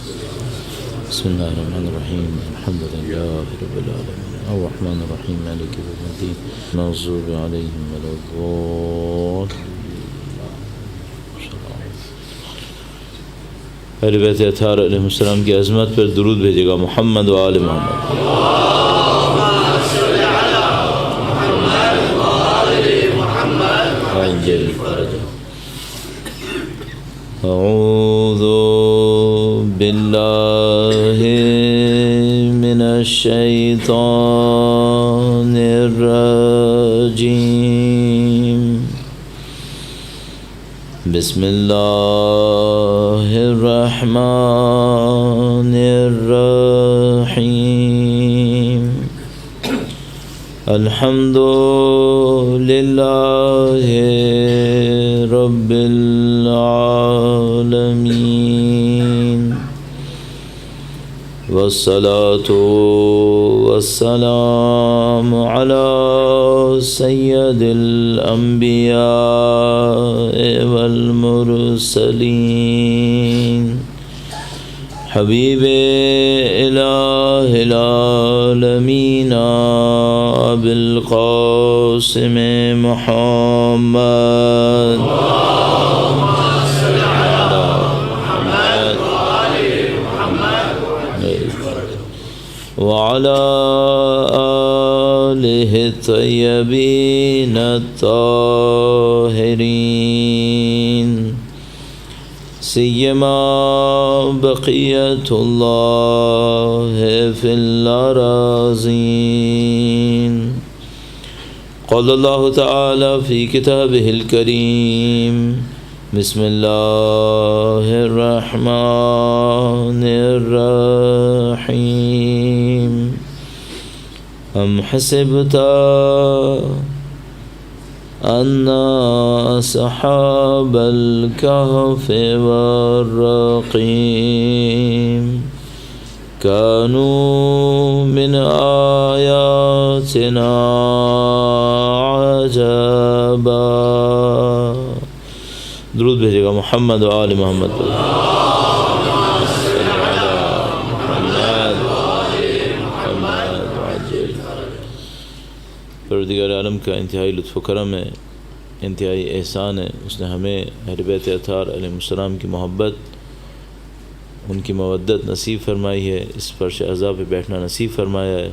بسم الله الرحمن الرحيم الحمد لله رب العالمين الرحمن الرحيم مالك يوم الدين المغضوب عليهم ولا الضالين. اہل بیت اطہار علیہ السلام کی عظمت پر درود بھیجے گا. محمد و آل محمد. اعوذ باللہ من الشیطان الرجیم. بسم اللہ الرحمن الرحیم. الحمد للہ رب العالمین والصلاة والسلام على سید الانبیاء والمرسلین حبیب الہ العالمین ابی القاسم محمد وعلى آلہ الطیبین الطاہرین سیما بقیت اللہ فی الأراضین. قال اللہ تعالی فی کتابہ الکریم. بسم اللہ الرحمن الرحیم. ام حسبت ان اصحاب الكهف والرقیم كانوا من آیاتنا عجبا. درود بھیجے گا. محمد و آل محمد. پروردگار عالم کا انتہائی لطف و کرم ہے، انتہائی احسان ہے. اس نے ہمیں اہل بیت اطہار علیہ السلام کی محبت، ان کی مودت نصیب فرمائی ہے. اس فرش عزا پہ بیٹھنا نصیب فرمایا ہے.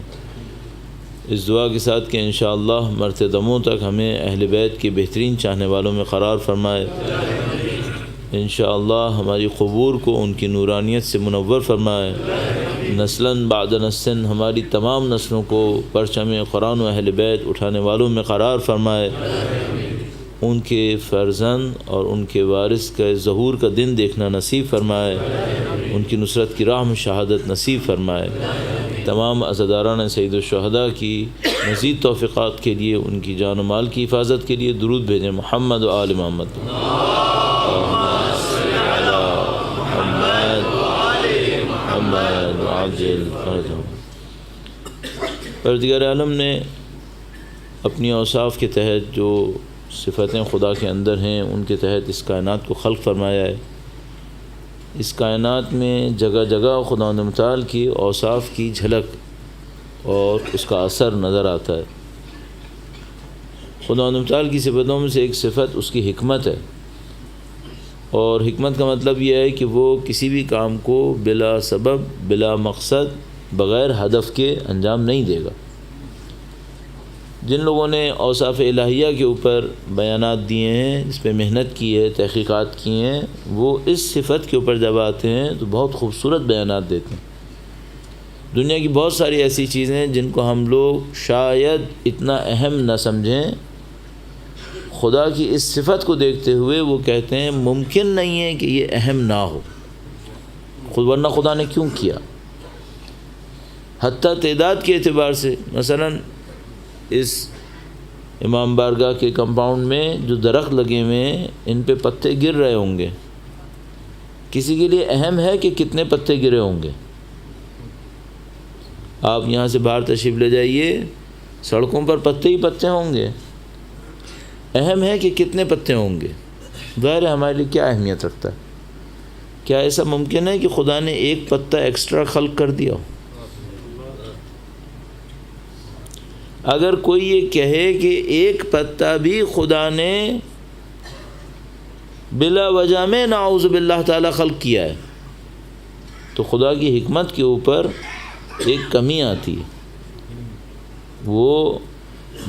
اس دعا کے ساتھ کہ انشاءاللہ مرتے دموں تک ہمیں اہل بیت کے بہترین چاہنے والوں میں قرار فرمائے. انشاءاللہ ہماری قبور کو ان کی نورانیت سے منور فرمائے. نسلاً بعد نسل ہماری تمام نسلوں کو پرچم قرآن و اہل بیت اٹھانے والوں میں قرار فرمائے. ان کے فرزند اور ان کے وارث کا ظہور کا دن دیکھنا نصیب فرمائے. ان کی نصرت کی راہ میں شہادت نصیب فرمائے. تمام عزاداران سید الشہداء کی مزید توفیقات کے لیے، ان کی جان و مال کی حفاظت کے لیے درود بھیجیں. محمد و آل محمد. پروردگار عالم نے اپنی اوصاف کے تحت جو صفتیں خدا کے اندر ہیں ان کے تحت اس کائنات کو خلق فرمایا ہے. اس کائنات میں جگہ جگہ خداوند متعال کی اوصاف کی جھلک اور اس کا اثر نظر آتا ہے. خداوند متعال کی صفتوں میں سے ایک صفت اس کی حکمت ہے، اور حکمت کا مطلب یہ ہے کہ وہ کسی بھی کام کو بلا سبب، بلا مقصد، بغیر ہدف کے انجام نہیں دے گا. جن لوگوں نے اوصاف الہیہ کے اوپر بیانات دیے ہیں، اس پہ محنت کی ہے، تحقیقات کی ہیں، وہ اس صفت کے اوپر جب آتے ہیں تو بہت خوبصورت بیانات دیتے ہیں. دنیا کی بہت ساری ایسی چیزیں ہیں جن کو ہم لوگ شاید اتنا اہم نہ سمجھیں، خدا کی اس صفت کو دیکھتے ہوئے وہ کہتے ہیں ممکن نہیں ہے کہ یہ اہم نہ ہو، ورنہ خدا نے کیوں کیا. حتیٰ تعداد کے اعتبار سے مثلا اس امام بارگاہ کے کمپاؤنڈ میں جو درخت لگے ہوئے ہیں ان پہ پتے گر رہے ہوں گے. کسی کے لیے اہم ہے کہ کتنے پتے گرے ہوں گے؟ آپ یہاں سے باہر تشریف لے جائیے، سڑکوں پر پتے ہی پتے ہوں گے. اہم ہے کہ کتنے پتے ہوں گے. ظاہر ہے ہمارے لیے کیا اہمیت رکھتا ہے؟ کیا ایسا ممکن ہے کہ خدا نے ایک پتا ایکسٹرا خلق کر دیا؟ اگر کوئی یہ کہے کہ ایک پتا بھی خدا نے بلا وجہ میں نعوذ باللہ تعالی خلق کیا ہے تو خدا کی حکمت کے اوپر ایک کمی آتی ہے۔ وہ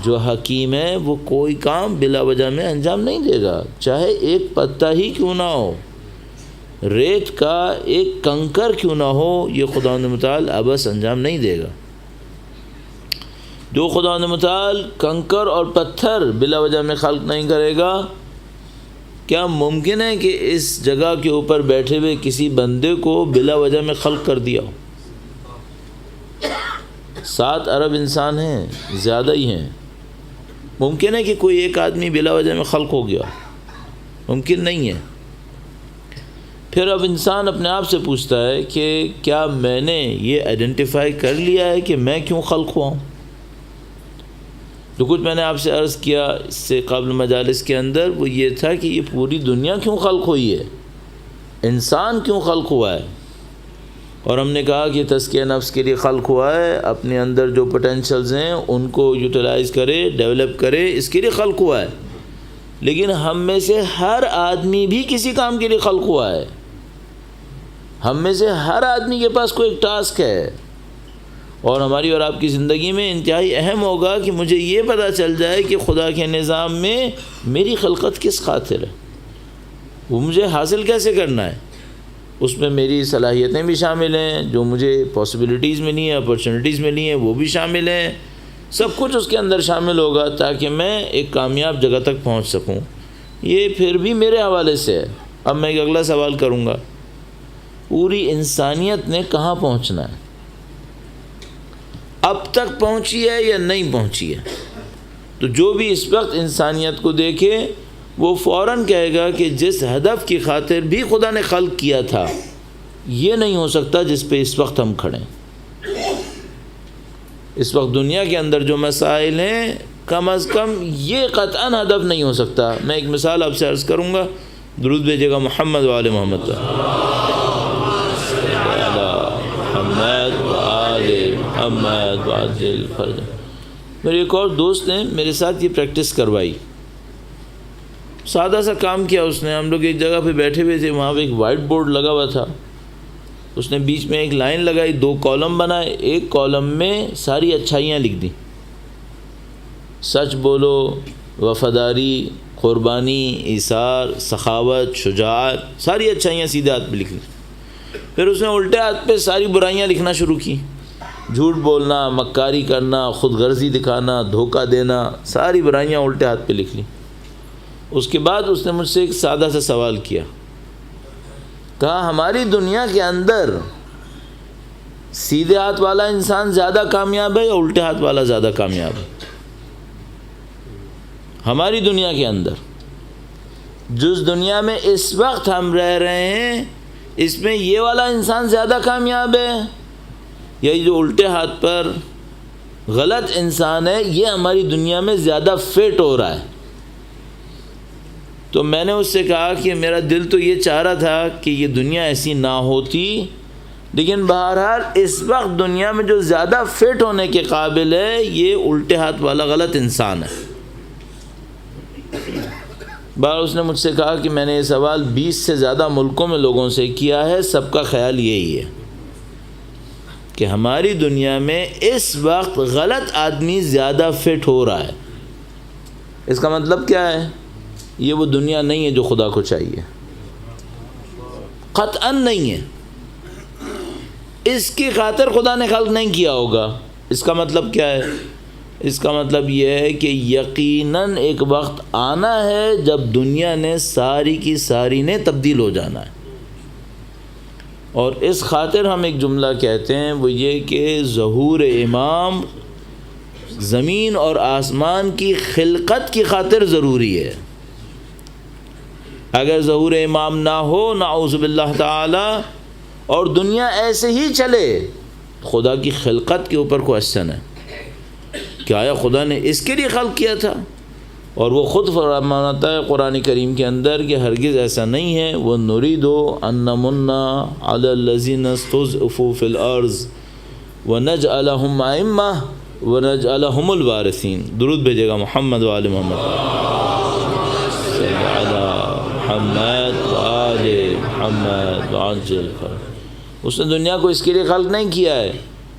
جو حکیم ہے وہ کوئی کام بلا وجہ میں انجام نہیں دے گا، چاہے ایک پتا ہی کیوں نہ ہو، ریت کا ایک کنکر کیوں نہ ہو، یہ خداوند متعال ابس انجام نہیں دے گا۔ جو خداوند متعال کنکر اور پتھر بلا وجہ میں خلق نہیں کرے گا، کیا ممکن ہے کہ اس جگہ کے اوپر بیٹھے ہوئے کسی بندے کو بلا وجہ میں خلق کر دیا ہو؟ 7 ارب انسان ہیں، زیادہ ہی ہیں، ممکن ہے کہ کوئی ایک آدمی بلا وجہ میں خلق ہو گیا؟ ممکن نہیں ہے۔ پھر اب انسان اپنے آپ سے پوچھتا ہے کہ کیا میں نے یہ آئیڈینٹیفائی کر لیا ہے کہ میں کیوں خلق ہوا ہوں؟ جو کچھ میں نے آپ سے عرض کیا اس سے قبل مجالس کے اندر وہ یہ تھا کہ یہ پوری دنیا کیوں خلق ہوئی ہے، انسان کیوں خلق ہوا ہے، اور ہم نے کہا کہ تزکیہ نفس کے لیے خلق ہوا ہے، اپنے اندر جو پوٹینشلز ہیں ان کو یوٹیلائز کرے، ڈیولپ کرے، اس کے لیے خلق ہوا ہے۔ لیکن ہم میں سے ہر آدمی بھی کسی کام کے لیے خلق ہوا ہے، ہم میں سے ہر آدمی کے پاس کوئی ایک ٹاسک ہے، اور ہماری اور آپ کی زندگی میں انتہائی اہم ہوگا کہ مجھے یہ پتہ چل جائے کہ خدا کے نظام میں میری خلقت کس خاطر ہے، وہ مجھے حاصل کیسے کرنا ہے، اس میں میری صلاحیتیں بھی شامل ہیں، جو مجھے پاسبلٹیز ملی ہیں، اپرچونٹیز ملی ہیں، وہ بھی شامل ہیں، سب کچھ اس کے اندر شامل ہوگا تاکہ میں ایک کامیاب جگہ تک پہنچ سکوں۔ یہ پھر بھی میرے حوالے سے ہے۔ اب میں ایک اگلا سوال کروں گا، پوری انسانیت نے کہاں پہنچنا ہے؟ اب تک پہنچی ہے یا نہیں پہنچی ہے؟ تو جو بھی اس وقت انسانیت کو دیکھے وہ فوراً کہے گا کہ جس ہدف کی خاطر بھی خدا نے خلق کیا تھا یہ نہیں ہو سکتا جس پہ اس وقت ہم کھڑے ہیں۔ اس وقت دنیا کے اندر جو مسائل ہیں کم از کم یہ قطعاً ہدف نہیں ہو سکتا۔ میں ایک مثال آپ سے عرض کروں گا، درود بھیجیے گا محمد و آل محمد محمد وعجل فرج۔ میرے ایک اور دوست نے میرے ساتھ یہ پریکٹس کروائی، سادہ سا کام کیا اس نے۔ ہم لوگ ایک جگہ پہ بیٹھے ہوئے تھے، وہاں پہ ایک وائٹ بورڈ لگا ہوا تھا، اس نے بیچ میں ایک لائن لگائی، 2 کالم بنائے، ایک کالم میں ساری اچھائیاں لکھ دیں، سچ بولو، وفاداری، قربانی، ایثار، سخاوت، شجاعت، ساری اچھائیاں سیدھے ہاتھ پہ لکھ لیں۔ پھر اس نے الٹے ہاتھ پہ ساری برائیاں لکھنا شروع کی، جھوٹ بولنا، مکاری کرنا، خود غرضی دکھانا، دھوکہ دینا، ساری برائیاں الٹے ہاتھ پہ لکھ لیں۔ اس کے بعد اس نے مجھ سے ایک سادہ سا سوال کیا، کہا ہماری دنیا کے اندر سیدھے ہاتھ والا انسان زیادہ کامیاب ہے یا الٹے ہاتھ والا زیادہ کامیاب ہے؟ ہماری دنیا کے اندر، جس دنیا میں اس وقت ہم رہ رہے ہیں، اس میں یہ والا انسان زیادہ کامیاب ہے یا یہ جو الٹے ہاتھ پر غلط انسان ہے یہ ہماری دنیا میں زیادہ فٹ ہو رہا ہے؟ تو میں نے اس سے کہا کہ میرا دل تو یہ چاہ رہا تھا کہ یہ دنیا ایسی نہ ہوتی، لیکن بہرحال اس وقت دنیا میں جو زیادہ فٹ ہونے کے قابل ہے یہ الٹے ہاتھ والا غلط انسان ہے۔ بار اس نے مجھ سے کہا کہ میں نے یہ سوال 20 سے زیادہ ملکوں میں لوگوں سے کیا ہے، سب کا خیال یہی ہے کہ ہماری دنیا میں اس وقت غلط آدمی زیادہ فٹ ہو رہا ہے۔ اس کا مطلب کیا ہے؟ یہ وہ دنیا نہیں ہے جو خدا کو چاہیے، قطعاً نہیں ہے۔ اس کی خاطر خدا نے خلق نہیں کیا ہوگا۔ اس کا مطلب کیا ہے؟ اس کا مطلب یہ ہے کہ یقیناً ایک وقت آنا ہے جب دنیا نے ساری کی ساری نے تبدیل ہو جانا ہے، اور اس خاطر ہم ایک جملہ کہتے ہیں، وہ یہ کہ ظہور امام زمین اور آسمان کی خلقت کی خاطر ضروری ہے۔ اگر ظہور امام نہ ہو نعوذ باللہ تعالی اور دنیا ایسے ہی چلے، خدا کی خلقت کے اوپر کوئی اثر ہے کہ آیا خدا نے اس کے لیے خلق کیا تھا؟ اور وہ خود فرماتا ہے قرآن کریم کے اندر کہ ہرگز ایسا نہیں ہے، وَنُرِيدُ أَن نَّمُنَّ عَلَى الَّذِينَ اسْتُضْعِفُوا فِي الْأَرْضِ وَنَجْعَلَهُمْ أَئِمَّةً وَنَجْعَلَهُمُ الْوَارِثِينَ۔ درود بھیجے گا محمد وآل محمد، صلی علی محمد وآل محمد وعجل فرج۔ اس نے دنیا کو اس کے لیے خلق نہیں کیا ہے،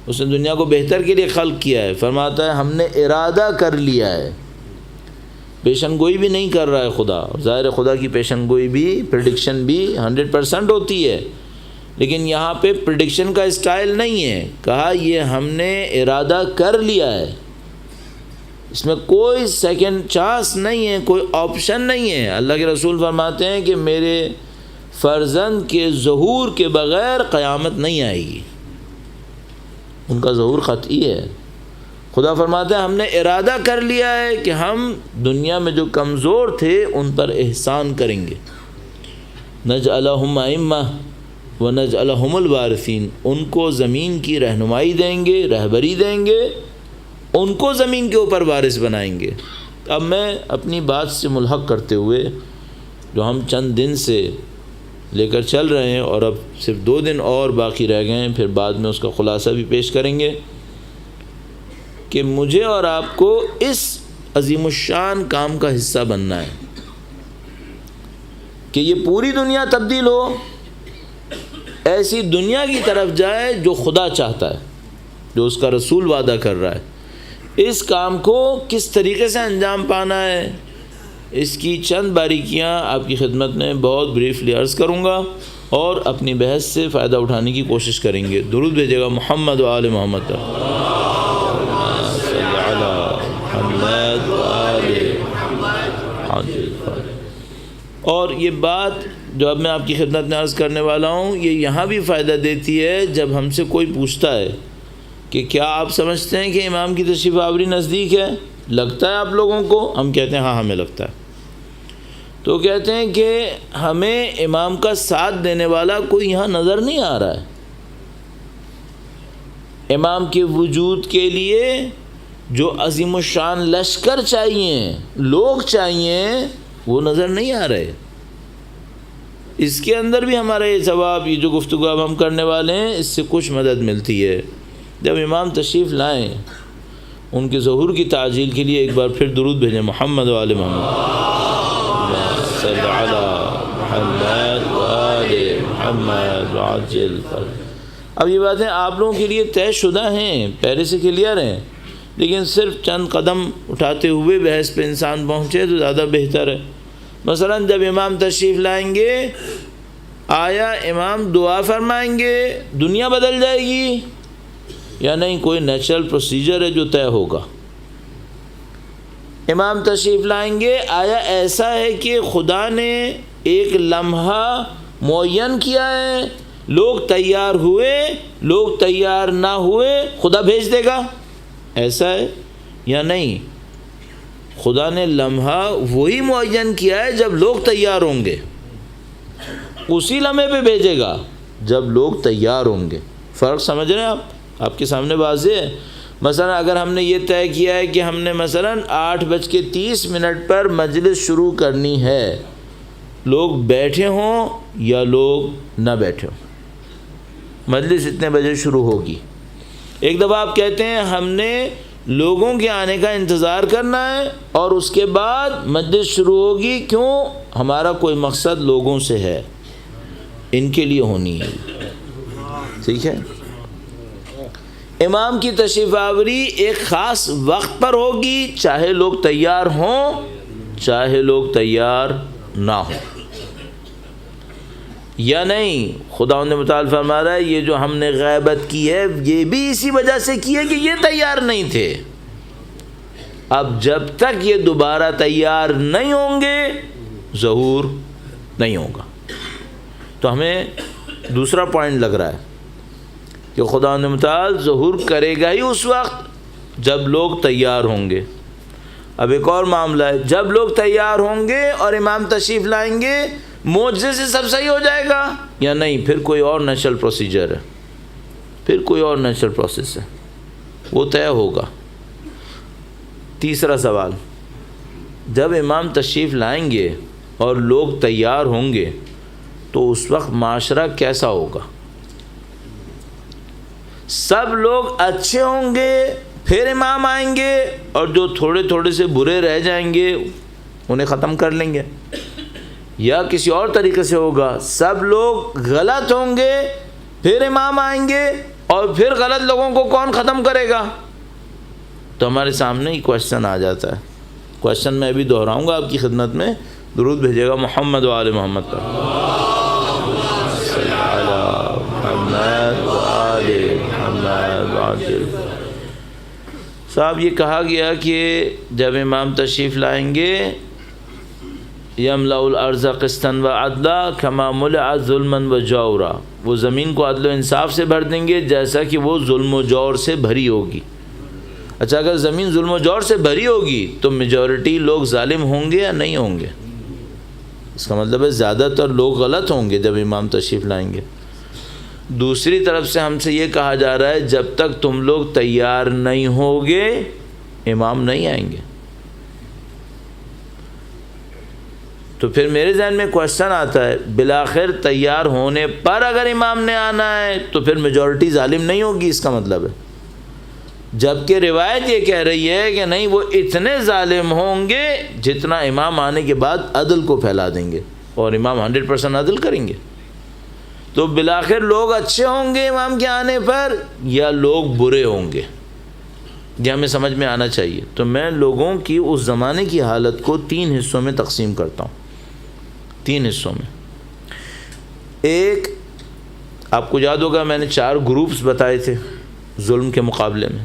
اس نے دنیا کو بہتر کے لیے خلق کیا ہے۔ فرماتا ہے ہم نے ارادہ کر لیا ہے، پیشن گوئی بھی نہیں کر رہا ہے خدا۔ ظاہر خدا کی پیشن گوئی بھی، پریڈکشن بھی 100% ہوتی ہے، لیکن یہاں پہ پریڈکشن کا اسٹائل نہیں ہے، کہا یہ ہم نے ارادہ کر لیا ہے، اس میں کوئی سیکنڈ چانس نہیں ہے، کوئی آپشن نہیں ہے۔ اللہ کے رسول فرماتے ہیں کہ میرے فرزند کے ظہور کے بغیر قیامت نہیں آئے گی، ان کا ظہور قطعی ہے۔ خدا فرماتا ہے ہم نے ارادہ کر لیا ہے کہ ہم دنیا میں جو کمزور تھے ان پر احسان کریں گے، نجعلہم ائمہ ونجعلہم الوارثین، ان کو زمین کی رہنمائی دیں گے، رہبری دیں گے، ان کو زمین کے اوپر وارث بنائیں گے۔ اب میں اپنی بات سے ملحق کرتے ہوئے جو ہم چند دن سے لے کر چل رہے ہیں، اور اب صرف 2 دن اور باقی رہ گئے ہیں، پھر بعد میں اس کا خلاصہ بھی پیش کریں گے، کہ مجھے اور آپ کو اس عظیم الشان کام کا حصہ بننا ہے کہ یہ پوری دنیا تبدیل ہو، ایسی دنیا کی طرف جائے جو خدا چاہتا ہے، جو اس کا رسول وعدہ کر رہا ہے۔ اس کام کو کس طریقے سے انجام پانا ہے، اس کی چند باریکیاں آپ کی خدمت میں بہت بریفلی عرض کروں گا، اور اپنی بحث سے فائدہ اٹھانے کی کوشش کریں گے۔ درود بھیجے گا محمد و آل محمد۔ اور یہ بات جو اب میں آپ کی خدمت میں عرض کرنے والا ہوں، یہ یہاں بھی فائدہ دیتی ہے جب ہم سے کوئی پوچھتا ہے کہ کیا آپ سمجھتے ہیں کہ امام کی تشریف آوری نزدیک ہے، لگتا ہے آپ لوگوں کو؟ ہم کہتے ہیں ہاں ہمیں لگتا ہے، تو کہتے ہیں کہ ہمیں امام کا ساتھ دینے والا کوئی یہاں نظر نہیں آ رہا ہے، امام کے وجود کے لیے جو عظیم الشان لشکر چاہیے، لوگ چاہیے، وہ نظر نہیں آ رہے۔ اس کے اندر بھی ہمارا یہ ثواب، یہ جو گفتگو اب ہم کرنے والے ہیں، اس سے کچھ مدد ملتی ہے۔ جب امام تشریف لائیں، ان کے ظہور کی تعجیل کے لیے ایک بار پھر درود بھیجیں محمد و آل محمد، صلی علی محمد و آل محمد وعجل فرج۔ اب یہ باتیں آپ لوگوں کے لیے طے شدہ ہیں، پہلے سے کلیئر ہیں، لیکن صرف چند قدم اٹھاتے ہوئے بحث پہ انسان پہنچے تو زیادہ بہتر ہے۔ مثلا جب امام تشریف لائیں گے، آیا امام دعا فرمائیں گے دنیا بدل جائے گی، یا نہیں کوئی نیچرل پروسیجر ہے جو طے ہوگا؟ امام تشریف لائیں گے، آیا ایسا ہے کہ خدا نے ایک لمحہ معین کیا ہے، لوگ تیار ہوئے، لوگ تیار نہ ہوئے، خدا بھیج دے گا، ایسا ہے یا نہیں؟ خدا نے لمحہ وہی معین کیا ہے جب لوگ تیار ہوں گے، اسی لمحے پہ بھیجے گا جب لوگ تیار ہوں گے۔ فرق سمجھ رہے ہیں آپ کے سامنے واضح ہے۔ مثلا اگر ہم نے یہ طے کیا ہے کہ ہم نے مثلا 8:30 پر مجلس شروع کرنی ہے، لوگ بیٹھے ہوں یا لوگ نہ بیٹھے ہوں، مجلس اتنے بجے شروع ہوگی۔ ایک دفعہ آپ کہتے ہیں ہم نے لوگوں کے آنے کا انتظار کرنا ہے اور اس کے بعد مجلس شروع ہوگی، کیوں؟ ہمارا کوئی مقصد لوگوں سے ہے، ان کے لیے ہونی ہے، ٹھیک ہے؟ امام کی تشریف آوری ایک خاص وقت پر ہوگی، چاہے لوگ تیار ہوں چاہے لوگ تیار نہ ہوں، یا نہیں؟ خدا نے متعال فرما رہا ہے یہ جو ہم نے غیبت کی ہے یہ بھی اسی وجہ سے کی ہے کہ یہ تیار نہیں تھے، اب جب تک یہ دوبارہ تیار نہیں ہوں گے ظہور نہیں ہوگا۔ تو ہمیں دوسرا پوائنٹ لگ رہا ہے کہ خدا نے متعال ظہور کرے گا ہی اس وقت جب لوگ تیار ہوں گے۔ اب ایک اور معاملہ ہے، جب لوگ تیار ہوں گے اور امام تشریف لائیں گے، معجزے سے سب صحیح ہو جائے گا یا نہیں؟ پھر کوئی اور نیچرل پروسیجر ہے، پھر کوئی اور نیچرل پروسیس ہے، وہ طے ہوگا۔ تیسرا سوال، جب امام تشریف لائیں گے اور لوگ تیار ہوں گے تو اس وقت معاشرہ کیسا ہوگا؟ سب لوگ اچھے ہوں گے پھر امام آئیں گے، اور جو تھوڑے تھوڑے سے برے رہ جائیں گے انہیں ختم کر لیں گے، یا کسی اور طریقے سے ہوگا سب لوگ غلط ہوں گے پھر امام آئیں گے اور پھر غلط لوگوں کو کون ختم کرے گا؟ تو ہمارے سامنے ہی کوشچن آ جاتا ہے. کوشچن میں ابھی دہراؤں گا آپ کی خدمت میں، درود بھیجیے گا محمد و آل محمد پر. صاحب یہ کہا گیا کہ جب امام تشریف لائیں گے یملأ الارض قسطا وعدلا کما ملئت ظلما وجورا، وہ زمین کو عدل و انصاف سے بھر دیں گے جیسا کہ وہ ظلم و جور سے بھری ہوگی. اچھا، اگر زمین ظلم و جور سے بھری ہوگی تو میجورٹی لوگ ظالم ہوں گے یا نہیں ہوں گے؟ اس کا مطلب ہے زیادہ تر لوگ غلط ہوں گے جب امام تشریف لائیں گے. دوسری طرف سے ہم سے یہ کہا جا رہا ہے جب تک تم لوگ تیار نہیں ہوگے امام نہیں آئیں گے. تو پھر میرے ذہن میں کوشچن آتا ہے بالآخر تیار ہونے پر اگر امام نے آنا ہے تو پھر میجورٹی ظالم نہیں ہوگی، اس کا مطلب ہے. جبکہ روایت یہ کہہ رہی ہے کہ نہیں، وہ اتنے ظالم ہوں گے جتنا امام آنے کے بعد عدل کو پھیلا دیں گے، اور امام 100% عدل کریں گے. تو بالآخر لوگ اچھے ہوں گے امام کے آنے پر یا لوگ برے ہوں گے، یہ ہمیں سمجھ میں آنا چاہیے. تو میں لوگوں کی اس زمانے کی حالت کو 3 حصوں میں تقسیم کرتا ہوں. 3 حصوں میں. ایک، آپ کو یاد ہوگا میں نے 4 گروپس بتائے تھے ظلم کے مقابلے میں.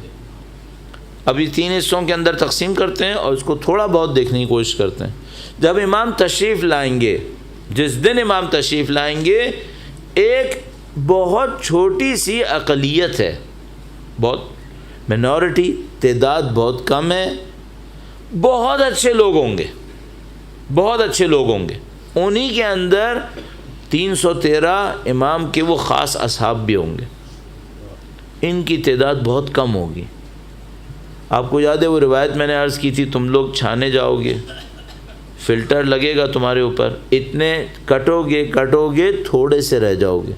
ابھی 3 حصوں کے اندر تقسیم کرتے ہیں اور اس کو تھوڑا بہت دیکھنے کی کوشش کرتے ہیں. جب امام تشریف لائیں گے، جس دن امام تشریف لائیں گے، ایک بہت چھوٹی سی اقلیت ہے، بہت مینورٹی، تعداد بہت کم ہے، بہت اچھے لوگ ہوں گے، بہت اچھے لوگ ہوں گے. انہی کے اندر 313 امام کے وہ خاص اصحاب بھی ہوں گے. ان کی تعداد بہت کم ہوگی. آپ کو یاد ہے وہ روایت میں نے عرض کی تھی، تم لوگ چھانے جاؤ گے، فلٹر لگے گا تمہارے اوپر، اتنے کٹو گے تھوڑے سے رہ جاؤ گے.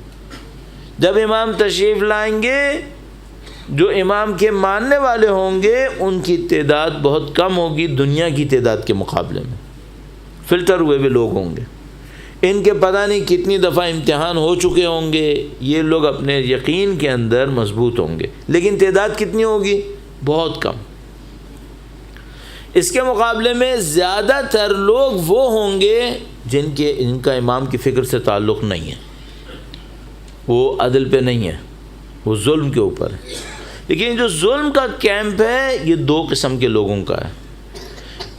جب امام تشریف لائیں گے، جو امام کے ماننے والے ہوں گے ان کی تعداد بہت کم ہوگی دنیا کی تعداد کے مقابلے میں. فلٹر ہوئے ہوئے لوگ ہوں گے، ان کے پتہ نہیں کتنی دفعہ امتحان ہو چکے ہوں گے، یہ لوگ اپنے یقین کے اندر مضبوط ہوں گے، لیکن تعداد کتنی ہوگی؟ بہت کم. اس کے مقابلے میں زیادہ تر لوگ وہ ہوں گے جن کا امام کی فکر سے تعلق نہیں ہے، وہ عدل پہ نہیں ہے، وہ ظلم کے اوپر ہے. لیکن جو ظلم کا کیمپ ہے یہ 2 قسم کے لوگوں کا ہے.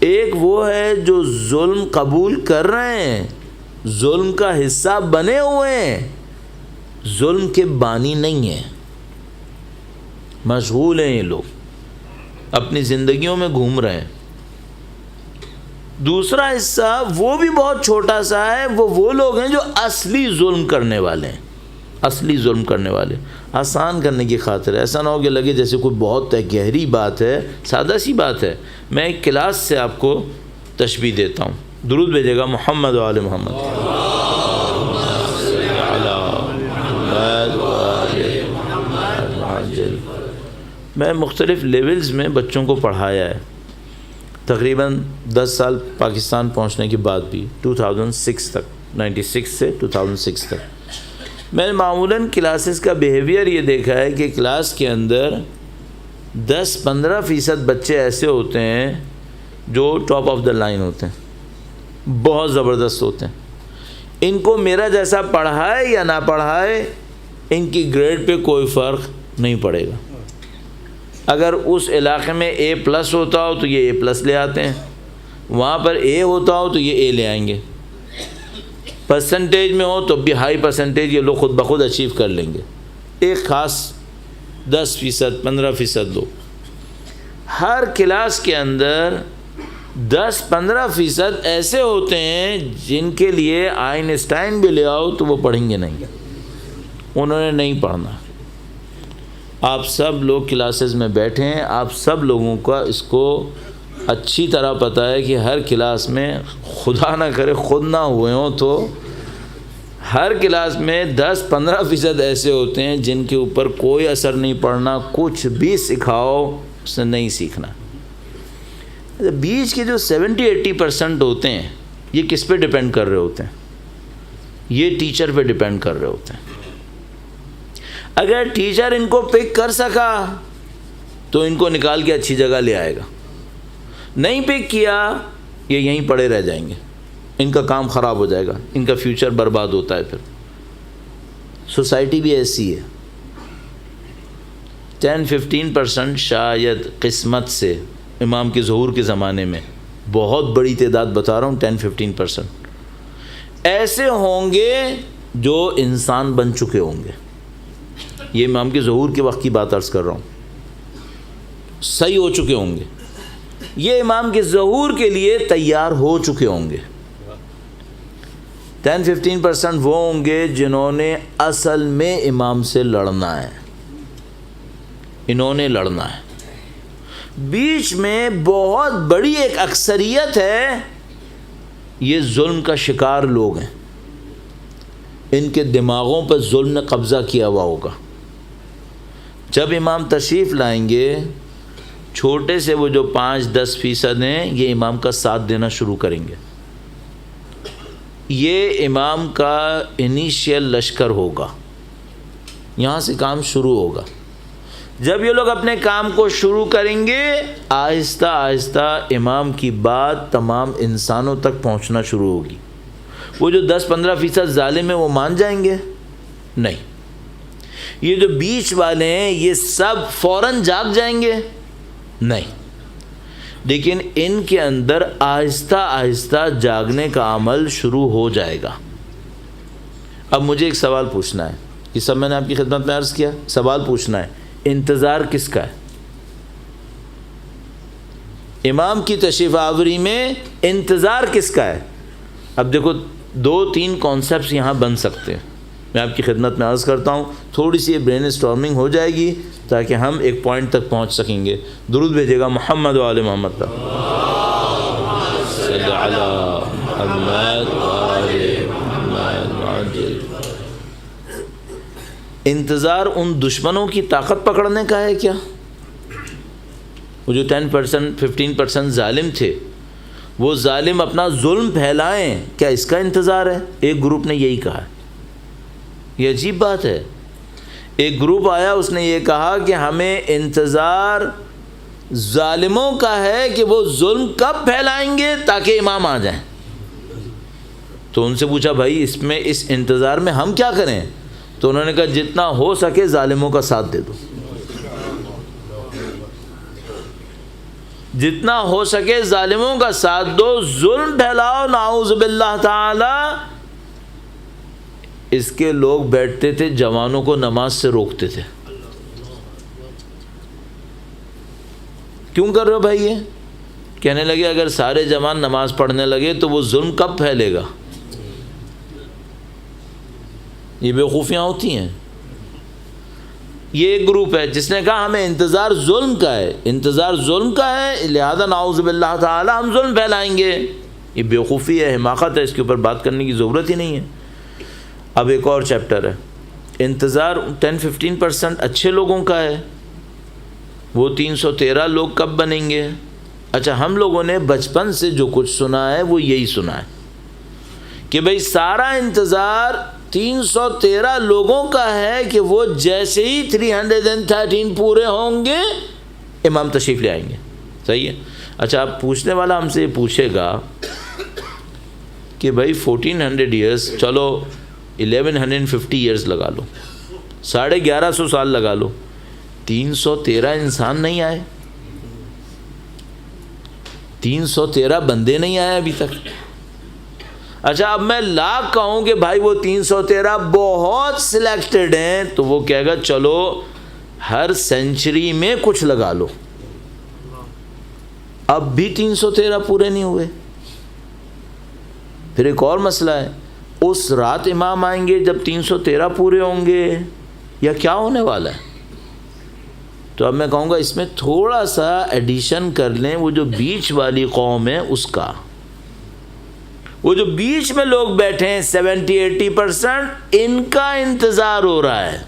ایک وہ ہے جو ظلم قبول کر رہے ہیں، ظلم کا حصہ بنے ہوئے ہیں، ظلم کے بانی نہیں ہیں، مشغول ہیں یہ لوگ، اپنی زندگیوں میں گھوم رہے ہیں. دوسرا حصہ وہ بھی بہت چھوٹا سا ہے، وہ لوگ ہیں جو اصلی ظلم کرنے والے ہیں، اصلی ظلم کرنے والے. آسان کرنے کی خاطر ایسا نہ ہو کہ لگے جیسے کوئی بہت گہری بات ہے، سادہ سی بات ہے. میں ایک کلاس سے آپ کو تشبیہ دیتا ہوں. درود بھیجے گا محمد و آل محمد. میں مختلف لیولز میں بچوں کو پڑھایا ہے، تقریباً 10 سال پاکستان پہنچنے کے بعد بھی، 2006 تک، 96 سے 2006 تک. میں نے معمولاً کلاسز کا بیہیویئر یہ دیکھا ہے کہ کلاس کے اندر 10-15% بچے ایسے ہوتے ہیں جو ٹاپ آف دا لائن ہوتے ہیں، بہت زبردست ہوتے ہیں. ان کو میرا جیسا پڑھائے یا نہ پڑھائے ان کی گریڈ پہ کوئی فرق نہیں پڑے گا. اگر اس علاقے میں A+ ہوتا ہو تو یہ A+ لے آتے ہیں، وہاں پر A ہوتا ہو تو یہ A لے آئیں گے. پرسنٹیج میں ہو تو بھی ہائی پرسنٹیج یہ لوگ خود بخود اچیو کر لیں گے. ایک خاص 10%، 15% لوگ. ہر کلاس کے اندر 10-15% ایسے ہوتے ہیں جن کے لیے آئنسٹائن بھی لے آؤ تو وہ پڑھیں گے نہیں، انہوں نے نہیں پڑھنا. آپ سب لوگ کلاسز میں بیٹھے ہیں، آپ سب لوگوں کا اس کو اچھی طرح پتہ ہے کہ ہر کلاس میں خدا نہ کرے خود نہ ہوئے ہوں تو ہر کلاس میں 10-15% ایسے ہوتے ہیں جن کے اوپر کوئی اثر نہیں پڑنا، کچھ بھی سکھاؤ اس نے نہیں سیکھنا۔ بیچ کے جو 70-80% ہوتے ہیں یہ کس پہ ڈیپینڈ کر رہے ہوتے ہیں؟ یہ ٹیچر پہ ڈیپینڈ کر رہے ہوتے ہیں۔ اگر ٹیچر ان کو پک کر سکا تو ان کو نکال کے اچھی جگہ لے آئے گا، نہیں پک کیا یہ یہیں پڑے رہ جائیں گے، ان کا کام خراب ہو جائے گا، ان کا فیوچر برباد ہوتا ہے۔ پھر سوسائٹی بھی ایسی ہے، 10-15% شاید قسمت سے امام کے ظہور کے زمانے میں، بہت بڑی تعداد بتا رہا ہوں، 10-15% ایسے ہوں گے جو انسان بن چکے ہوں گے۔ یہ امام کے ظہور کے وقت کی بات عرض کر رہا ہوں، صحیح ہو چکے ہوں گے، یہ امام کے ظہور کے لیے تیار ہو چکے ہوں گے۔ 10-15% وہ ہوں گے جنہوں نے اصل میں امام سے لڑنا ہے، انہوں نے لڑنا ہے۔ بیچ میں بہت بڑی ایک اکثریت ہے، یہ ظلم کا شکار لوگ ہیں، ان کے دماغوں پر ظلم نے قبضہ کیا ہوا ہوگا۔ جب امام تشریف لائیں گے، چھوٹے سے وہ جو 5-10% ہیں یہ امام کا ساتھ دینا شروع کریں گے، یہ امام کا انیشیل لشکر ہوگا، یہاں سے کام شروع ہوگا۔ جب یہ لوگ اپنے کام کو شروع کریں گے، آہستہ آہستہ امام کی بات تمام انسانوں تک پہنچنا شروع ہوگی۔ وہ جو 10-15% ظالم ہیں وہ مان جائیں گے؟ نہیں۔ یہ جو بیچ والے ہیں یہ سب فوراً جاگ جائیں گے؟ نہیں۔ لیکن ان کے اندر آہستہ آہستہ جاگنے کا عمل شروع ہو جائے گا۔ اب مجھے ایک سوال پوچھنا ہے، یہ سب میں نے آپ کی خدمت میں عرض کیا، سوال پوچھنا ہے، انتظار کس کا ہے؟ امام کی تشریف آوری میں انتظار کس کا ہے؟ اب دیکھو 2-3 کانسیپٹس یہاں بن سکتے ہیں، میں آپ کی خدمت میں عرض کرتا ہوں، تھوڑی سی برین اسٹارمنگ ہو جائے گی تاکہ ہم ایک پوائنٹ تک پہنچ سکیں گے۔ درود بھیجے گا محمد و آل محمد پر۔ صلی علی محمد و آل محمد۔ انتظار ان دشمنوں کی طاقت پکڑنے کا ہے کیا؟ وہ جو 10-15% ظالم تھے، وہ ظالم اپنا ظلم پھیلائیں، کیا اس کا انتظار ہے؟ ایک گروپ نے یہی کہا۔ یہ عجیب بات ہے، ایک گروپ آیا اس نے یہ کہا کہ ہمیں انتظار ظالموں کا ہے کہ وہ ظلم کب پھیلائیں گے تاکہ امام آ جائیں۔ تو ان سے پوچھا بھائی اس انتظار میں ہم کیا کریں؟ تو انہوں نے کہا جتنا ہو سکے ظالموں کا ساتھ دے دو، جتنا ہو سکے ظالموں کا ساتھ دو، ظلم پھیلاؤ، نعوذ باللہ تعالی۔ اس کے لوگ بیٹھتے تھے، جوانوں کو نماز سے روکتے تھے۔ کیوں کر رہے ہو بھائی؟ یہ کہنے لگے اگر سارے جوان نماز پڑھنے لگے تو وہ ظلم کب پھیلے گا؟ یہ بیوقوفیاں ہوتی ہیں۔ یہ ایک گروپ ہے جس نے کہا ہمیں انتظار ظلم کا ہے، انتظار ظلم کا ہے، لہذا نعوذ باللہ تعالی ہم ظلم پھیلائیں گے۔ یہ بیوقوفی ہے، حماقت ہے، اس کے اوپر بات کرنے کی ضرورت ہی نہیں ہے۔ اب ایک اور چیپٹر ہے، انتظار 10-15% اچھے لوگوں کا ہے، وہ 313 لوگ کب بنیں گے؟ اچھا، ہم لوگوں نے بچپن سے جو کچھ سنا ہے وہ یہی سنا ہے کہ بھئی سارا انتظار 313 لوگوں کا ہے کہ وہ جیسے ہی 313 پورے ہوں گے امام تشریف لے آئیں گے۔ صحیح ہے؟ اچھا، اب پوچھنے والا ہم سے یہ پوچھے گا کہ بھائی 1400 ایئرس، چلو 1150 ایئرس لگا لو، 1150 سال لگا لو، 313 انسان نہیں آئے، 313 بندے نہیں آئے ابھی تک۔ اچھا، اب میں لاکھ کہوں کہ بھائی وہ 313 بہت سلیکٹڈ ہیں، تو وہ کہے گا چلو ہر سینچری میں کچھ لگا لو، اب بھی 313 پورے نہیں ہوئے۔ پھر ایک اور مسئلہ ہے، اس رات امام آئیں گے جب 313 پورے ہوں گے، یا کیا ہونے والا ہے؟ تو اب میں کہوں گا اس میں تھوڑا سا ایڈیشن کر لیں، وہ جو بیچ والی قوم ہے اس کا، وہ جو بیچ میں لوگ بیٹھے ہیں 70-80%، ان کا انتظار ہو رہا ہے۔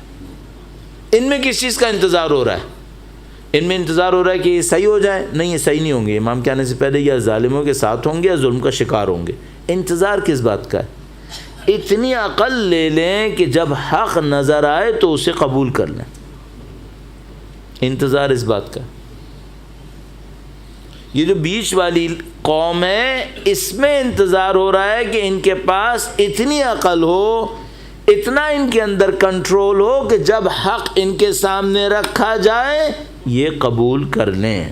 ان میں کس چیز کا انتظار ہو رہا ہے؟ ان میں انتظار ہو رہا ہے کہ یہ صحیح ہو جائے؟ نہیں، یہ صحیح نہیں ہوں گے، امام کے آنے سے پہلے یا ظالموں کے ساتھ ہوں گے یا ظلم کا شکار ہوں گے۔ انتظار کس بات کا ہے؟ اتنی عقل لے لیں کہ جب حق نظر آئے تو اسے قبول کر لیں۔ انتظار اس بات کا۔ یہ جو بیچ والی قوم ہے اس میں انتظار ہو رہا ہے کہ ان کے پاس اتنی عقل ہو، اتنا ان کے اندر کنٹرول ہو کہ جب حق ان کے سامنے رکھا جائے یہ قبول کر لیں۔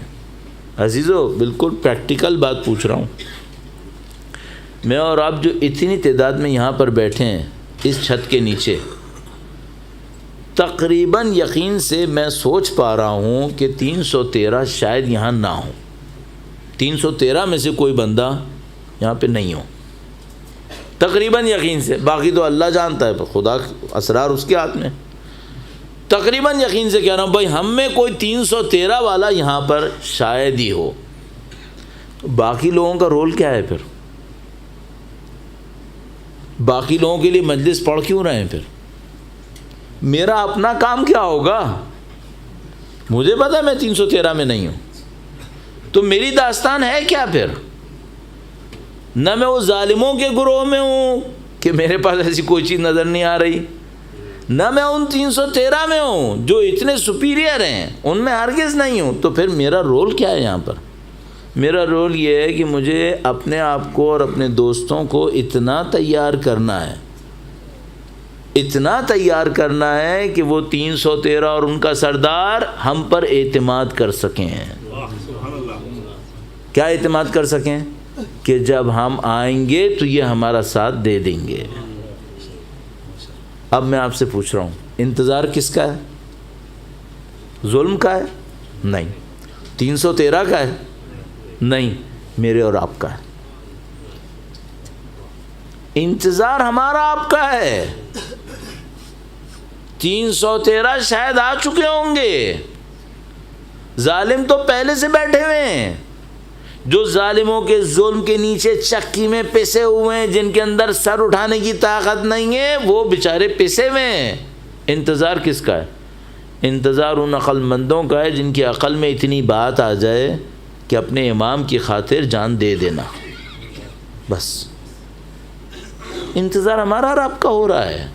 عزیزو بالکل پریکٹیکل بات پوچھ رہا ہوں میں اور آپ، جو اتنی تعداد میں یہاں پر بیٹھے ہیں اس چھت کے نیچے، تقریباً یقین سے میں سوچ پا رہا ہوں کہ 313 شاید یہاں نہ ہوں، 313 میں سے کوئی بندہ یہاں پہ نہیں ہو، تقریباً یقین سے، باقی تو اللہ جانتا ہے، خدا اسرار اس کے ہاتھ میں۔ تقریباً یقین سے کہہ رہا ہوں بھائی ہم میں کوئی 313 والا یہاں پر شاید ہی ہو۔ باقی لوگوں کا رول کیا ہے پھر؟ باقی لوگوں کے لیے مجلس پڑھ کیوں رہے ہیں پھر؟ میرا اپنا کام کیا ہوگا؟ مجھے پتا ہے میں 313 میں نہیں ہوں، تو میری داستان ہے کیا پھر؟ نہ میں وہ ظالموں کے گروہ میں ہوں کہ میرے پاس ایسی کوئی چیز نظر نہیں آ رہی، نہ میں ان 313 میں ہوں جو اتنے سپیریئر ہیں، ان میں ہرگز نہیں ہوں۔ تو پھر میرا رول کیا ہے یہاں پر؟ میرا رول یہ ہے کہ مجھے اپنے آپ کو اور اپنے دوستوں کو اتنا تیار کرنا ہے، اتنا تیار کرنا ہے کہ وہ 313 اور ان کا سردار ہم پر اعتماد کر سکیں۔ کیا اعتماد کر سکیں؟ کہ جب ہم آئیں گے تو یہ ہمارا ساتھ دے دیں گے۔ اب میں آپ سے پوچھ رہا ہوں، انتظار کس کا ہے؟ ظلم کا ہے؟ نہیں۔ 313 کا ہے؟ نہیں، میرے اور آپ کا ہے۔ انتظار ہمارا آپ کا ہے۔ 313 شاید آ چکے ہوں گے، ظالم تو پہلے سے بیٹھے ہوئے ہیں، جو ظالموں کے ظلم کے نیچے چکی میں پسے ہوئے ہیں، جن کے اندر سر اٹھانے کی طاقت نہیں ہے، وہ بیچارے پسے ہوئے ہیں۔ انتظار کس کا ہے؟ انتظار ان عقل مندوں کا ہے جن کی عقل میں اتنی بات آ جائے کہ اپنے امام کی خاطر جان دے دینا، بس۔ انتظار ہمارا اور آپ کا ہو رہا ہے۔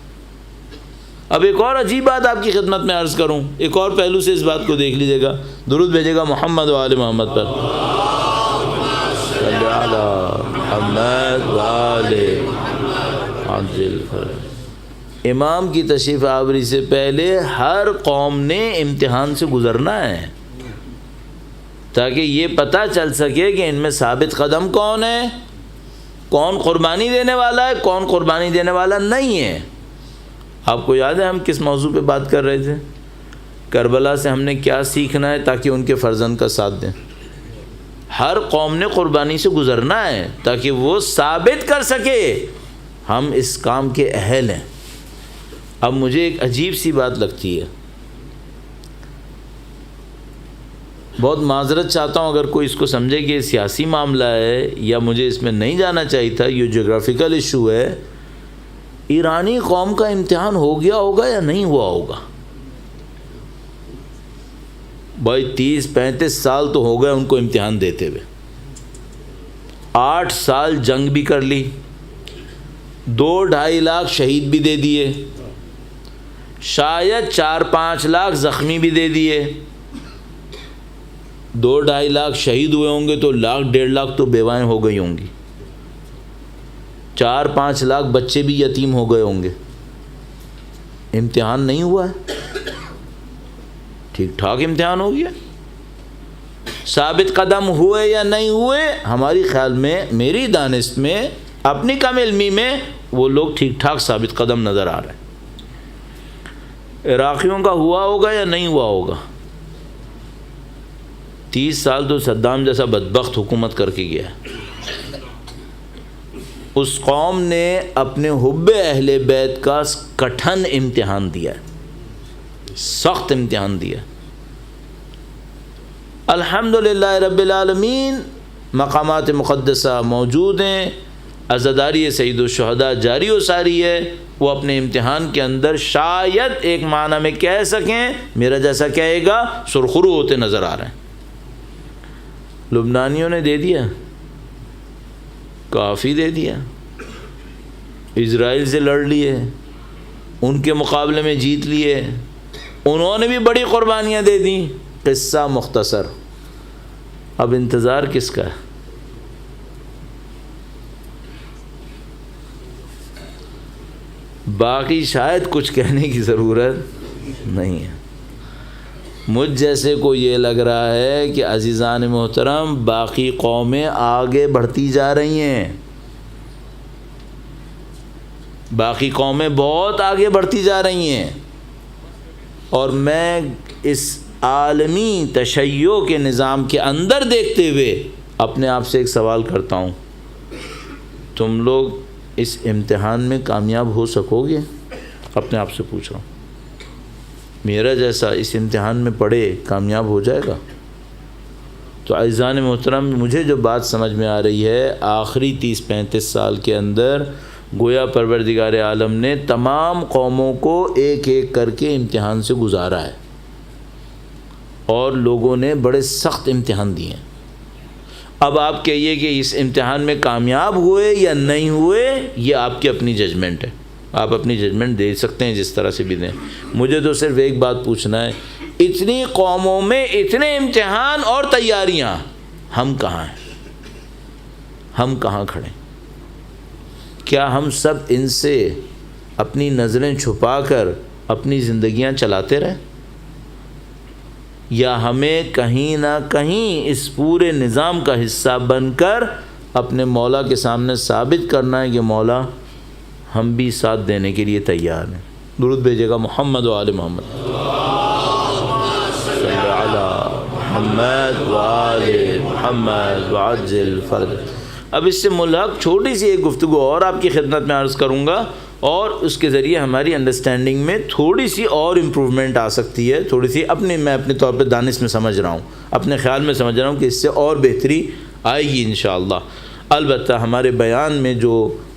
اب ایک اور عجیب بات آپ کی خدمت میں عرض کروں، ایک اور پہلو سے اس بات کو دیکھ لیجیے گا، درود بھیجے گا محمد و آل محمد پر، صلی علی محمد و آل محمد۔ امام کی تشریف آوری سے پہلے ہر قوم نے امتحان سے گزرنا ہے، تاکہ یہ پتہ چل سکے کہ ان میں ثابت قدم کون ہے، کون قربانی دینے والا ہے، کون قربانی دینے والا نہیں ہے۔ آپ کو یاد ہے ہم کس موضوع پہ بات کر رہے تھے؟ کربلا سے ہم نے کیا سیکھنا ہے تاکہ ان کے فرزند کا ساتھ دیں۔ ہر قوم نے قربانی سے گزرنا ہے تاکہ وہ ثابت کر سکے ہم اس کام کے اہل ہیں۔ اب مجھے ایک عجیب سی بات لگتی ہے، بہت معذرت چاہتا ہوں اگر کوئی اس کو سمجھے کہ یہ سیاسی معاملہ ہے یا مجھے اس میں نہیں جانا چاہیے تھا، یہ جغرافیکل ایشو ہے۔ ایرانی قوم کا امتحان ہو گیا ہوگا یا نہیں ہوا ہوگا؟ بھائی 30-35 سال تو ہو گئے ان کو امتحان دیتے ہوئے، 8 سال جنگ بھی کر لی، 2-2.5 لاکھ شہید بھی دے دیے، شاید 4-5 لاکھ زخمی بھی دے دیے۔ 2-2.5 لاکھ شہید ہوئے ہوں گے تو 1-1.5 لاکھ تو بیوائیں ہو گئی ہوں گی، 4-5 لاکھ بچے بھی یتیم ہو گئے ہوں گے۔ امتحان نہیں ہوا ہے، ٹھیک ٹھاک امتحان ہو گیا۔ ثابت قدم ہوئے یا نہیں ہوئے، ہماری خیال میں، میری دانست میں، اپنی کم علمی میں، وہ لوگ ٹھیک ٹھاک ثابت قدم نظر آ رہے ہیں۔ عراقیوں کا ہوا ہوگا یا نہیں ہوا ہوگا؟ 30 سال تو صدام جیسا بدبخت حکومت کر کے گیا ہے۔ اس قوم نے اپنے حب اہل بیت کا کٹھن امتحان دیا ہے، سخت امتحان دیا۔ الحمدللہ رب العالمین مقامات مقدسہ موجود ہیں، عزاداری سید الشہداء جاری و ساری ہے، وہ اپنے امتحان کے اندر شاید ایک معنی میں کہہ سکیں، میرا جیسا کہے گا، سرخرو ہوتے نظر آ رہے ہیں۔ لبنانیوں نے دے دیا، کافی دے دیا، اسرائیل سے لڑ لیے، ان کے مقابلے میں جیت لیے، انہوں نے بھی بڑی قربانیاں دے دیں۔ قصہ مختصر، اب انتظار کس کا ہے؟ باقی شاید کچھ کہنے کی ضرورت نہیں ہے۔ مجھ جیسے کو یہ لگ رہا ہے کہ عزیزان محترم باقی قومیں آگے بڑھتی جا رہی ہیں، باقی قومیں بہت آگے بڑھتی جا رہی ہیں، اور میں اس عالمی تشیع کے نظام کے اندر دیکھتے ہوئے اپنے آپ سے ایک سوال کرتا ہوں، تم لوگ اس امتحان میں کامیاب ہو سکو گے؟ اپنے آپ سے پوچھ رہا ہوں، میرا جیسا اس امتحان میں پڑھے کامیاب ہو جائے گا؟ تو عزیزان محترم مجھے جو بات سمجھ میں آ رہی ہے، آخری 30-35 سال کے اندر گویا پروردگار عالم نے تمام قوموں کو ایک ایک کر کے امتحان سے گزارا ہے، اور لوگوں نے بڑے سخت امتحان دیے ہیں۔ اب آپ کہیے کہ اس امتحان میں کامیاب ہوئے یا نہیں ہوئے، یہ آپ کی اپنی ججمنٹ ہے، آپ اپنی ججمنٹ دے سکتے ہیں جس طرح سے بھی دیں۔ مجھے تو صرف ایک بات پوچھنا ہے، اتنی قوموں میں اتنے امتحان اور تیاریاں، ہم کہاں ہیں؟ ہم کہاں کھڑے؟ کیا ہم سب ان سے اپنی نظریں چھپا کر اپنی زندگیاں چلاتے رہیں، یا ہمیں کہیں نہ کہیں اس پورے نظام کا حصہ بن کر اپنے مولا کے سامنے ثابت کرنا ہے کہ مولا ہم بھی ساتھ دینے کے لیے تیار ہیں؟ درود بھیجے گا محمد و آل محمد، صلی علی محمد و آل محمد وعجل فرج۔ اب اس سے ملحق چھوٹی سی ایک گفتگو اور آپ کی خدمت میں عرض کروں گا، اور اس کے ذریعے ہماری انڈرسٹینڈنگ میں تھوڑی سی اور امپروومنٹ آ سکتی ہے، تھوڑی سی میں اپنے طور پہ دانش میں سمجھ رہا ہوں، اپنے خیال میں سمجھ رہا ہوں کہ اس سے اور بہتری آئے گی انشاءاللہ۔ البتہ ہمارے بیان میں جو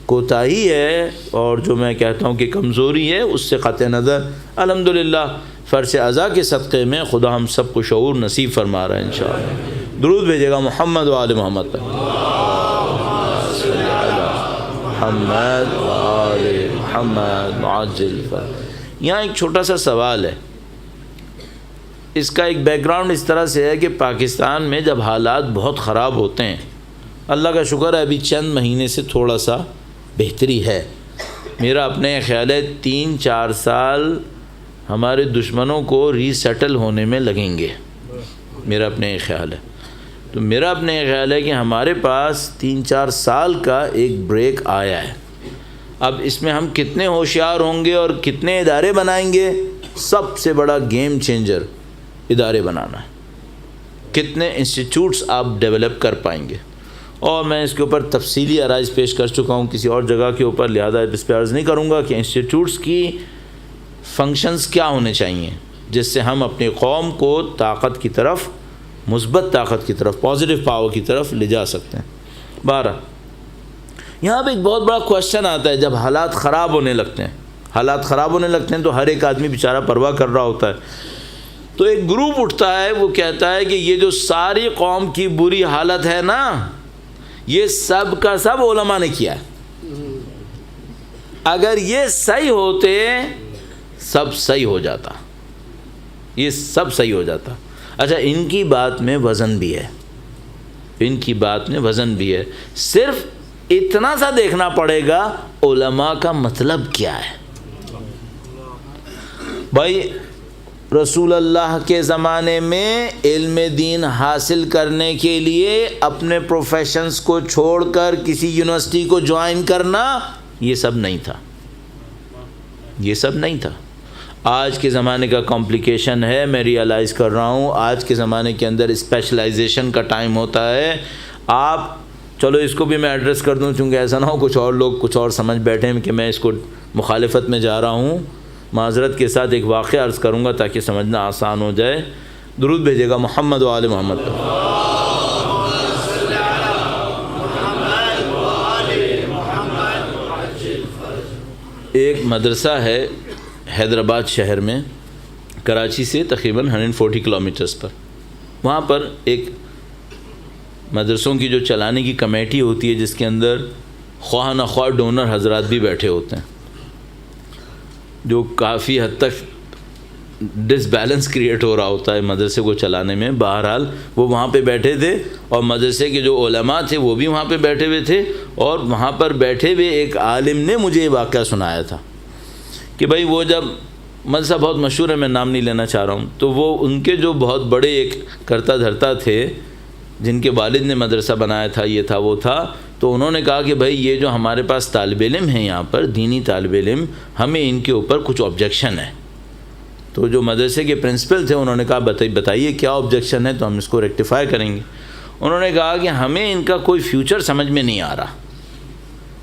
کوتاہی ہے اور جو میں کہتا ہوں کہ کمزوری ہے، اس سے قطع نظر الحمدللہ فرش اعضاء کے صدقے میں خدا ہم سب کو شعور نصیب فرما رہا ہے انشاءاللہ۔ درود بھیجے گا محمد و آل محمد پر، محمد و آل محمد معجل فرج۔ یہاں ایک چھوٹا سا سوال ہے، اس کا ایک بیک گراؤنڈ اس طرح سے ہے کہ پاکستان میں جب حالات بہت خراب ہوتے ہیں، اللہ کا شکر ہے ابھی چند مہینے سے تھوڑا سا بہتری ہے، میرا اپنے خیال ہے 3-4 سال ہمارے دشمنوں کو ری سیٹل ہونے میں لگیں گے، میرا اپنے خیال ہے۔ تو میرا اپنے خیال ہے کہ ہمارے پاس 3-4 سال کا ایک بریک آیا ہے۔ اب اس میں ہم کتنے ہوشیار ہوں گے اور کتنے ادارے بنائیں گے، سب سے بڑا گیم چینجر ادارے بنانا ہے، کتنے انسٹیٹیوٹس آپ ڈیولپ کر پائیں گے، اور میں اس کے اوپر تفصیلی آرائز پیش کر چکا ہوں کسی اور جگہ کے اوپر، لہذا اس پہ عرض نہیں کروں گا کہ انسٹیٹیوٹس کی فنکشنز کیا ہونے چاہیے جس سے ہم اپنی قوم کو طاقت کی طرف، مثبت طاقت کی طرف، پازیٹیو پاور کی طرف لے جا سکتے ہیں۔ بارہ یہاں پہ ایک بہت بڑا کوشچن آتا ہے، جب حالات خراب ہونے لگتے ہیں، حالات خراب ہونے لگتے ہیں تو ہر ایک آدمی بیچارہ پرواہ کر رہا ہوتا ہے، تو ایک گروپ اٹھتا ہے، وہ کہتا ہے کہ یہ جو ساری قوم کی بری حالت ہے نا، یہ سب کا سب علماء نے کیا ہے، اگر یہ صحیح ہوتے سب صحیح ہو جاتا، یہ سب صحیح ہو جاتا۔ اچھا، ان کی بات میں وزن بھی ہے، ان کی بات میں وزن بھی ہے، صرف اتنا سا دیکھنا پڑے گا علماء کا مطلب کیا ہے۔ بھائی رسول اللہ کے زمانے میں علم دین حاصل کرنے کے لیے اپنے پروفیشنز کو چھوڑ کر کسی یونیورسٹی کو جوائن کرنا، یہ سب نہیں تھا، یہ سب نہیں تھا۔ آج کے زمانے کا کمپلیکیشن ہے، میں ریئلائز کر رہا ہوں، آج کے زمانے کے اندر اسپیشلائزیشن کا ٹائم ہوتا ہے۔ آپ چلو اس کو بھی میں ایڈریس کر دوں، چونکہ ایسا نہ ہو کچھ اور لوگ کچھ اور سمجھ بیٹھیں کہ میں اس کو مخالفت میں جا رہا ہوں۔ معذرت کے ساتھ ایک واقعہ عرض کروں گا تاکہ سمجھنا آسان ہو جائے۔ درود بھیجے گا محمد و آل محمد پر۔ ایک مدرسہ ہے حیدرآباد شہر میں، کراچی سے تقریباً 140 کلومیٹرز پر۔ وہاں پر ایک مدرسوں کی جو چلانے کی کمیٹی ہوتی ہے، جس کے اندر خواہ نخواہ ڈونر حضرات بھی بیٹھے ہوتے ہیں، جو کافی حد تک ڈس بیلنس کریٹ ہو رہا ہوتا ہے مدرسے کو چلانے میں۔ بہرحال وہ وہاں پہ بیٹھے تھے، اور مدرسے کے جو علماء تھے وہ بھی وہاں پہ بیٹھے ہوئے تھے، اور وہاں پر بیٹھے ہوئے ایک عالم نے مجھے یہ واقعہ سنایا تھا کہ بھائی وہ جب مدرسہ بہت مشہور ہے، میں نام نہیں لینا چاہ رہا ہوں، تو وہ ان کے جو بہت بڑے ایک کرتا دھرتا تھے، جن کے والد نے مدرسہ بنایا تھا، یہ تھا وہ تھا، تو انہوں نے کہا کہ بھائی یہ جو ہمارے پاس طالب علم ہیں یہاں پر، دینی طالب علم، ہمیں ان کے اوپر کچھ آبجیکشن ہے۔ تو جو مدرسے کے پرنسپل تھے انہوں نے کہا بتائیے کیا آبجیکشن ہے، تو ہم اس کو ریکٹیفائی کریں گے۔ انہوں نے کہا کہ ہمیں ان کا کوئی فیوچر سمجھ میں نہیں آ رہا،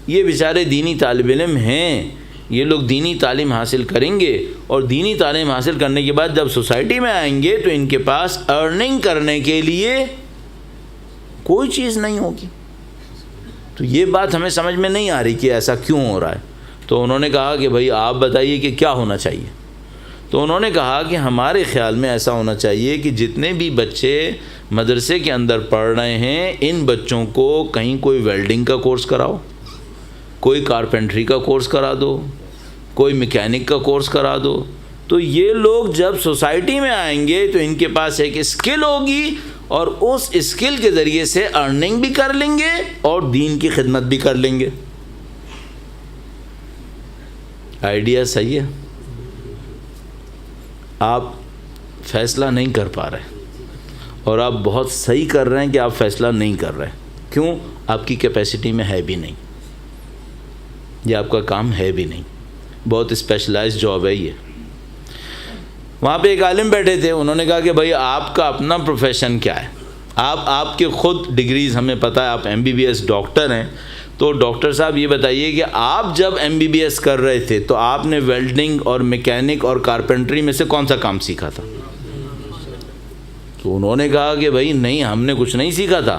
یہ بیچارے دینی طالب علم ہیں، یہ لوگ دینی تعلیم حاصل کریں گے، اور دینی تعلیم حاصل کرنے کے بعد جب سوسائٹی میں آئیں گے تو ان کے پاس ارننگ کرنے کے لیے کوئی چیز نہیں ہوگی۔ تو یہ بات ہمیں سمجھ میں نہیں آ رہی کہ ایسا کیوں ہو رہا ہے۔ تو انہوں نے کہا کہ بھائی آپ بتائیے کہ کیا ہونا چاہیے۔ تو انہوں نے کہا کہ ہمارے خیال میں ایسا ہونا چاہیے کہ جتنے بھی بچے مدرسے کے اندر پڑھ رہے ہیں، ان بچوں کو کہیں کوئی ویلڈنگ کا کورس کراؤ، کوئی کارپینٹری کا کورس کرا دو، کوئی میکینک کا کورس کرا دو، تو یہ لوگ جب سوسائٹی میں آئیں گے تو ان کے پاس ایک اسکل ہوگی، اور اس اسکل کے ذریعے سے ارننگ بھی کر لیں گے اور دین کی خدمت بھی کر لیں گے۔ آئیڈیا صحیح ہے؟ آپ فیصلہ نہیں کر پا رہے، اور آپ بہت صحیح کر رہے ہیں کہ آپ فیصلہ نہیں کر رہے۔ کیوں؟ آپ کی کیپیسٹی میں ہے بھی نہیں، یہ آپ کا کام ہے بھی نہیں، بہت اسپیشلائز جاب ہے یہ۔ وہاں پہ ایک عالم بیٹھے تھے، انہوں نے کہا کہ بھائی آپ کا اپنا پروفیشن کیا ہے؟ آپ کے خود ڈگریز ہمیں پتہ ہے، آپ MBBS ڈاکٹر ہیں، تو ڈاکٹر صاحب یہ بتائیے کہ آپ جب MBBS کر رہے تھے تو آپ نے ویلڈنگ اور میکینک اور کارپینٹری میں سے کون سا کام سیکھا تھا؟ تو انہوں نے کہا کہ بھائی نہیں، ہم نے کچھ نہیں سیکھا تھا۔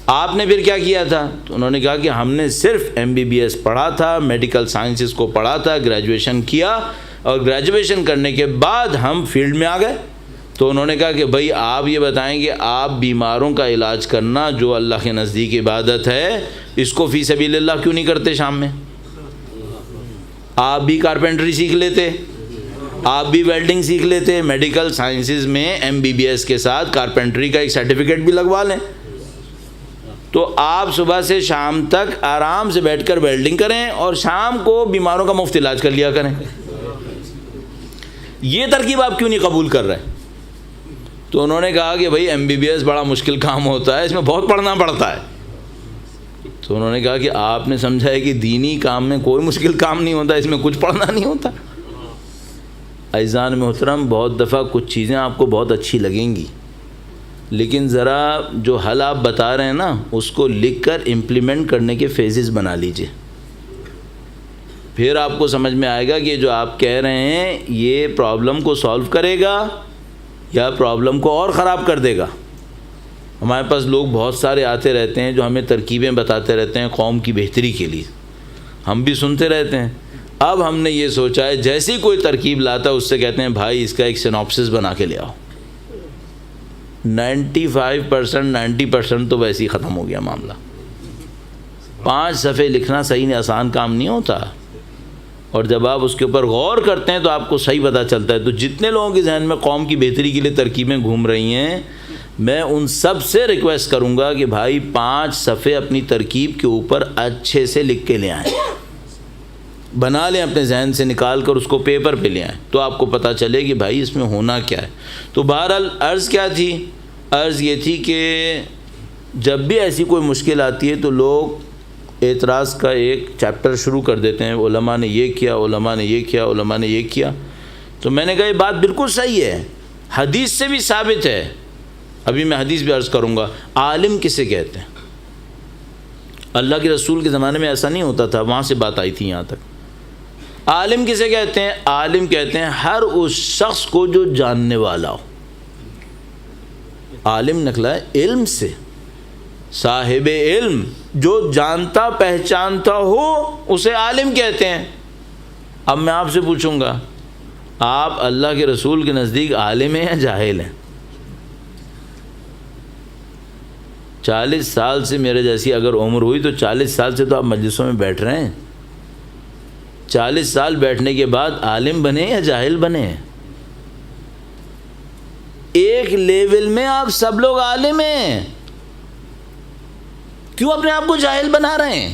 آپ نے پھر کیا کیا تھا؟ تو انہوں نے کہا کہ ہم نے صرف MBBS پڑھا تھا، میڈیکل سائنسز کو پڑھا تھا، گریجویشن کیا، اور گریجویشن کرنے کے بعد ہم فیلڈ میں آ گئے۔ تو انہوں نے کہا کہ بھائی آپ یہ بتائیں کہ آپ بیماروں کا علاج کرنا جو اللہ کے نزدیک عبادت ہے، اس کو فی سبیل اللہ کیوں نہیں کرتے شام میں؟ آپ بھی کارپینٹری سیکھ لیتے، آپ بھی ویلڈنگ سیکھ لیتے، میڈیکل سائنسز میں MBBS کے ساتھ کارپینٹری کا ایک سرٹیفکیٹ بھی لگوا لیں، تو آپ صبح سے شام تک آرام سے بیٹھ کر ویلڈنگ کریں اور شام کو بیماروں کا مفت علاج کر لیا کریں۔ یہ ترکیب آپ کیوں نہیں قبول کر رہے؟ تو انہوں نے کہا کہ بھائی MBBS بڑا مشکل کام ہوتا ہے، اس میں بہت پڑھنا پڑتا ہے۔ تو انہوں نے کہا کہ آپ نے سمجھا ہے کہ دینی کام میں کوئی مشکل کام نہیں ہوتا، اس میں کچھ پڑھنا نہیں ہوتا۔ عزیزان محترم، بہت دفعہ کچھ چیزیں آپ کو بہت اچھی لگیں گی، لیکن ذرا جو حل آپ بتا رہے ہیں نا، اس کو لکھ کر امپلیمنٹ کرنے کے فیزز بنا لیجئے، پھر آپ کو سمجھ میں آئے گا کہ جو آپ کہہ رہے ہیں یہ پرابلم کو سالو کرے گا یا پرابلم کو اور خراب کر دے گا۔ ہمارے پاس لوگ بہت سارے آتے رہتے ہیں جو ہمیں ترکیبیں بتاتے رہتے ہیں قوم کی بہتری کے لیے، ہم بھی سنتے رہتے ہیں۔ اب ہم نے یہ سوچا ہے جیسی کوئی ترکیب لاتا ہے اس سے کہتے ہیں بھائی اس کا ایک سینopsis بنا کے لے آؤ۔ 95% 90% تو ویسے ہی ختم ہو گیا معاملہ۔ 5 صفحے لکھنا صحیح آسان کام نہیں ہوتا، اور جب آپ اس کے اوپر غور کرتے ہیں تو آپ کو صحیح پتہ چلتا ہے۔ تو جتنے لوگوں کے ذہن میں قوم کی بہتری کے لیے ترکیبیں گھوم رہی ہیں، میں ان سب سے ریکویسٹ کروں گا کہ بھائی 5 صفحے اپنی ترکیب کے اوپر اچھے سے لکھ کے لے آئیں، بنا لیں اپنے ذہن سے نکال کر اس کو پیپر پہ لے آئیں، تو آپ کو پتہ چلے کہ بھائی اس میں ہونا کیا ہے۔ تو بہرحال عرض کیا تھی؟ عرض یہ تھی کہ جب بھی ایسی کوئی مشکل آتی ہے تو لوگ اعتراض کا ایک چیپٹر شروع کر دیتے ہیں، علماء نے یہ کیا، علماء نے یہ کیا، علماء نے یہ کیا۔ تو میں نے کہا یہ بات بالکل صحیح ہے، حدیث سے بھی ثابت ہے۔ ابھی میں حدیث بھی عرض کروں گا۔ عالم کسے کہتے ہیں؟ اللہ کے رسول کے زمانے میں ایسا نہیں ہوتا تھا، وہاں سے بات آئی تھی یہاں تک۔ عالم کسے کہتے ہیں؟ عالم کہتے ہیں ہر اس شخص کو جو جاننے والا ہو۔ عالم نکلا ہے علم سے، صاحب علم جو جانتا پہچانتا ہو اسے عالم کہتے ہیں۔ اب میں آپ سے پوچھوں گا، آپ اللہ کے رسول کے نزدیک عالم ہیں یا جاہل ہیں؟ 40 سال سے میرے جیسی اگر عمر ہوئی تو 40 سال سے تو آپ مجلسوں میں بیٹھ رہے ہیں، 40 سال بیٹھنے کے بعد عالم بنے یا جاہل بنے ہیں؟ ایک لیول میں آپ سب لوگ عالم ہیں، کیوں اپنے آپ کو جاہل بنا رہے ہیں؟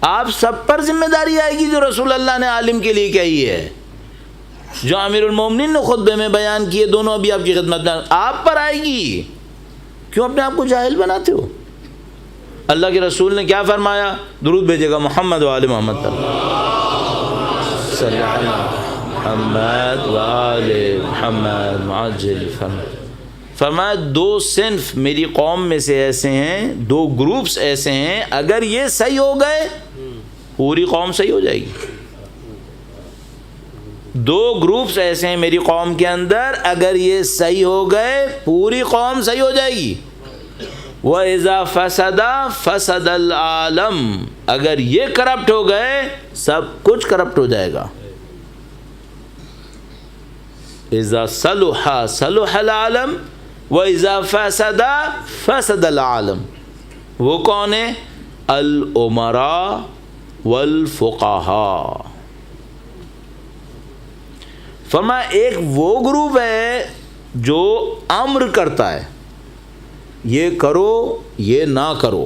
آپ سب پر ذمہ داری آئے گی جو رسول اللہ نے عالم کے لیے کہی ہے، جو امیر المومنین نے خطبے میں بیان کیے، دونوں ابھی آپ کی خدمت میں آپ پر آئے گی، کیوں اپنے آپ کو جاہل بناتے ہو؟ اللہ کے رسول نے کیا فرمایا؟ درود بھیجے گا محمد و آل محمد صلی اللہ علیہ محمد و آل محمد معجل فرمایا 2 صنف میری قوم میں سے ایسے ہیں، 2 گروپس ایسے ہیں، اگر یہ صحیح ہو گئے پوری قوم صحیح ہو جائے گی۔ 2 گروپس ایسے ہیں میری قوم کے اندر، اگر یہ صحیح ہو گئے پوری قوم صحیح ہو جائے گی۔ وَإِذَا فَسَدَ فَسَدَ الْعَالَمُ، اگر یہ کرپٹ ہو گئے سب کچھ کرپٹ ہو جائے گا۔ اِذَا صَلُحَ صَلُحَ الْعَالَمُ وَإِذَا فَسَدَ فَسَدَ الْعَالَمُ۔ وہ کون ہیں؟ الْأُمَرَاء وَالْفُقَهَاء۔ فرمایا ایک وہ گروپ ہے جو امر کرتا ہے، یہ کرو یہ نہ کرو۔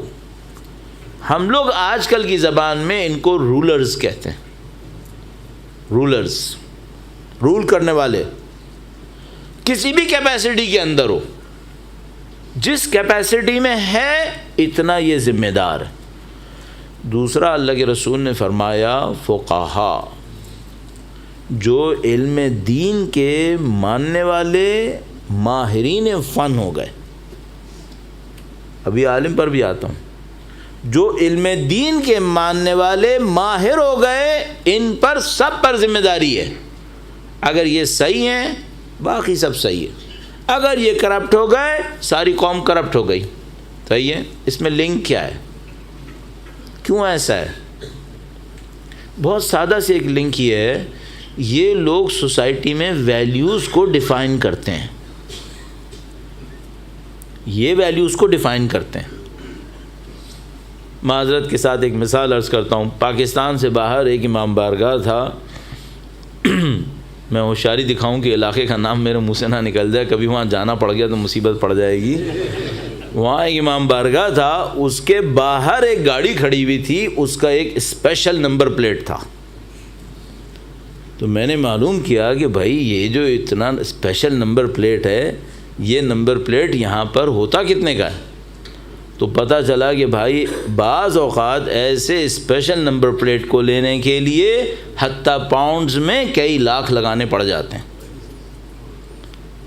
ہم لوگ آج کل کی زبان میں ان کو رولرز کہتے ہیں، رولرز، رول کرنے والے، کسی بھی کیپیسٹی کے اندر ہو، جس کیپیسٹی میں ہے اتنا یہ ذمہ دار ہے۔ دوسرا اللہ کے رسول نے فرمایا فقہا، جو علم دین کے ماننے والے ماہرین فن ہو گئے۔ ابھی عالم پر بھی آتا ہوں، جو علم دین کے ماننے والے ماہر ہو گئے، ان پر سب پر ذمہ داری ہے۔ اگر یہ صحیح ہیں باقی سب صحیح ہے، اگر یہ کرپٹ ہو گئے ساری قوم کرپٹ ہو گئی۔ صحیح ہے؟ اس میں لنک کیا ہے؟ کیوں ایسا ہے؟ بہت سادہ سے ایک لنک یہ ہے، یہ لوگ سوسائٹی میں ویلیوز کو ڈیفائن کرتے ہیں، یہ ویلیوز کو ڈیفائن کرتے ہیں۔ معذرت کے ساتھ ایک مثال عرض کرتا ہوں۔ پاکستان سے باہر ایک امام بارگاہ تھا، میں ہوشیاری دکھاؤں کہ علاقے کا نام میرے منہ سے نہ نکل جائے، کبھی وہاں جانا پڑ گیا تو مصیبت پڑ جائے گی۔ وہاں ایک امام بارگاہ تھا، اس کے باہر ایک گاڑی کھڑی ہوئی تھی، اس کا ایک اسپیشل نمبر پلیٹ تھا۔ تو میں نے معلوم کیا کہ بھائی یہ جو اتنا اسپیشل نمبر پلیٹ ہے، یہ نمبر پلیٹ یہاں پر ہوتا کتنے کا ہے؟ تو پتہ چلا کہ بھائی بعض اوقات ایسے اسپیشل نمبر پلیٹ کو لینے کے لیے حتیٰ پاؤنڈز میں کئی لاکھ لگانے پڑ جاتے ہیں۔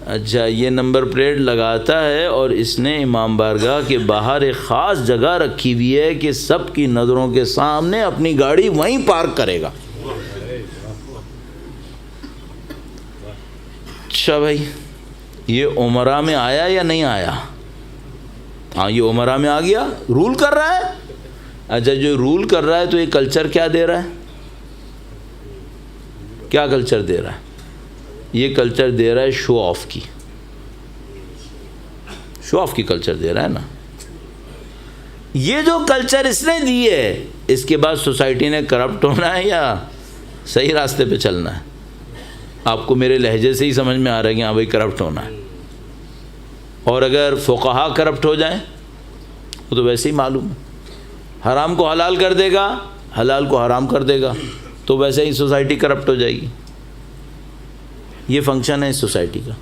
اچھا، یہ نمبر پلیٹ لگاتا ہے اور اس نے امام بارگاہ کے باہر ایک خاص جگہ رکھی ہوئی ہے کہ سب کی نظروں کے سامنے اپنی گاڑی وہیں پارک کرے گا۔ اچھا بھائی، یہ عمرہ میں آیا یا نہیں آیا؟ ہاں، یہ عمرہ میں آ گیا، رول کر رہا ہے۔ اچھا، جو رول کر رہا ہے تو یہ کلچر کیا دے رہا ہے؟ کیا کلچر دے رہا ہے؟ یہ کلچر دے رہا ہے شو آف کی، شو آف کی کلچر دے رہا ہے نا۔ یہ جو کلچر اس نے دی ہے، اس کے بعد سوسائٹی نے کرپٹ ہونا ہے یا صحیح راستے پہ چلنا ہے؟ آپ کو میرے لہجے سے ہی سمجھ میں آ رہا ہے کہ ہاں بھائی کرپٹ ہونا ہے۔ اور اگر فقہا کرپٹ ہو جائیں وہ تو ویسے ہی معلوم ہے، حرام کو حلال کر دے گا، حلال کو حرام کر دے گا، تو ویسے ہی سوسائٹی کرپٹ ہو جائے گی۔ یہ فنکشن ہے اس سوسائٹی کا۔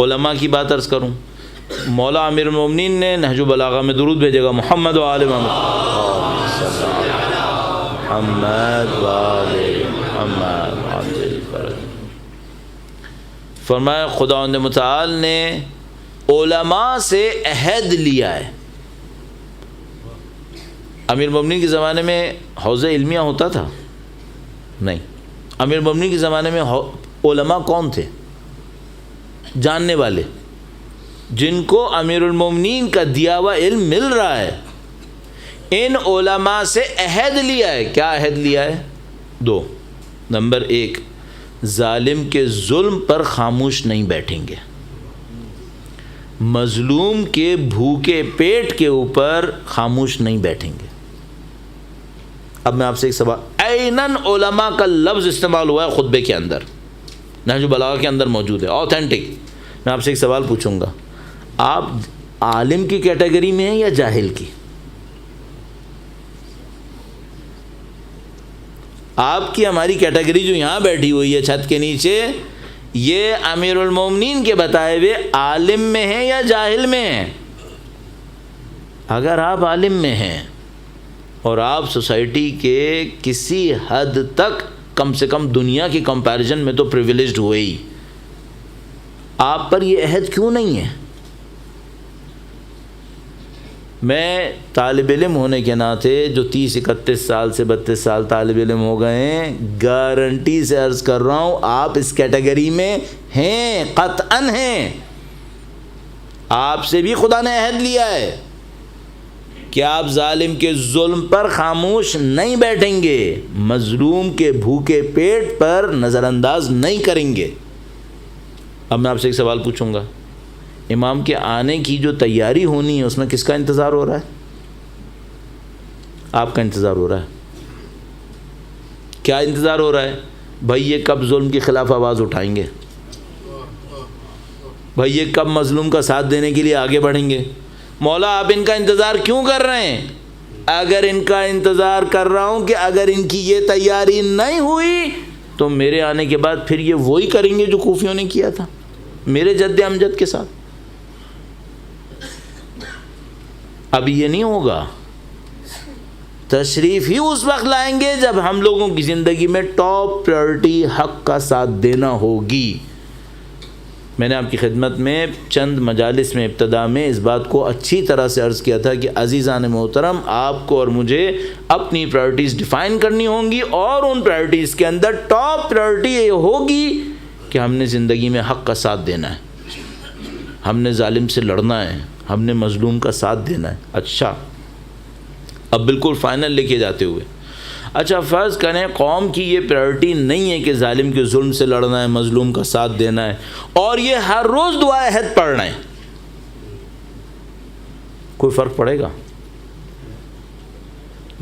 علماء کی بات عرض کروں، مولا امیر المومنین نے نہج البلاغہ میں درود بھیجے گا محمد و آل محمد و آل محمد، فرمایا خداوند متعال نے علماء سے عہد لیا ہے۔ امیر المومنین کے زمانے میں حوض علمیہ ہوتا تھا؟ نہیں۔ امیر المومنین کے زمانے میں علماء کون تھے؟ جاننے والے جن کو امیر المومنین کا دیا ہوا علم مل رہا ہے، ان علماء سے عہد لیا ہے۔ کیا عہد لیا ہے؟ دو، نمبر ایک، ظالم کے ظلم پر خاموش نہیں بیٹھیں گے، مظلوم کے بھوکے پیٹ کے اوپر خاموش نہیں بیٹھیں گے۔ اب میں آپ سے ایک سوال، اینن علماء کا لفظ استعمال ہوا ہے خطبے کے اندر، نہج البلاغہ کے اندر موجود ہے، آتھینٹک۔ میں آپ سے ایک سوال پوچھوں گا، آپ عالم کی کیٹیگری میں ہیں یا جاہل کی؟ آپ کی ہماری کیٹیگری جو یہاں بیٹھی ہوئی ہے چھت کے نیچے، یہ امیر المومنین کے بتائے ہوئے عالم میں ہیں یا جاہل میں ہیں؟ اگر آپ عالم میں ہیں اور آپ سوسائٹی کے کسی حد تک، کم سے کم دنیا کی کمپیریزن میں تو پریویلیجڈ ہوئے ہی، آپ پر یہ عہد کیوں نہیں ہے؟ میں طالب علم ہونے کے ناطے جو 30-31 سال سے 32 سال طالب علم ہو گئے ہیں، گارنٹی سے عرض کر رہا ہوں آپ اس کیٹیگری میں ہیں، قطعاً ہیں۔ آپ سے بھی خدا نے عہد لیا ہے کہ آپ ظالم کے ظلم پر خاموش نہیں بیٹھیں گے، مظلوم کے بھوکے پیٹ پر نظر انداز نہیں کریں گے۔ اب میں آپ سے ایک سوال پوچھوں گا، امام کے آنے کی جو تیاری ہونی ہے اس میں کس کا انتظار ہو رہا ہے؟ آپ کا انتظار ہو رہا ہے۔ کیا انتظار ہو رہا ہے؟ بھائی یہ کب ظلم کے خلاف آواز اٹھائیں گے، بھائی یہ کب مظلوم کا ساتھ دینے کے لیے آگے بڑھیں گے۔ مولا آپ ان کا انتظار کیوں کر رہے ہیں؟ اگر ان کا انتظار کر رہا ہوں کہ اگر ان کی یہ تیاری نہیں ہوئی تو میرے آنے کے بعد پھر یہ وہی کریں گے جو کوفیوں نے کیا تھا میرے جد امجد کے ساتھ۔ اب یہ نہیں ہوگا، تشریف ہی اس وقت لائیں گے جب ہم لوگوں کی زندگی میں ٹاپ پریورٹی حق کا ساتھ دینا ہوگی۔ میں نے آپ کی خدمت میں چند مجالس میں ابتدا میں اس بات کو اچھی طرح سے عرض کیا تھا کہ عزیزان محترم، آپ کو اور مجھے اپنی پرائرٹیز ڈیفائن کرنی ہوں گی، اور ان پرائرٹیز کے اندر ٹاپ پرائرٹی یہ ہوگی کہ ہم نے زندگی میں حق کا ساتھ دینا ہے، ہم نے ظالم سے لڑنا ہے، ہم نے مظلوم کا ساتھ دینا ہے۔ اچھا، اب بالکل فائنل لے کے جاتے ہوئے، اچھا فرض کریں قوم کی یہ پریورٹی نہیں ہے کہ ظالم کے ظلم سے لڑنا ہے، مظلوم کا ساتھ دینا ہے، اور یہ ہر روز دعائے عہد پڑھنا ہے، کوئی فرق پڑے گا؟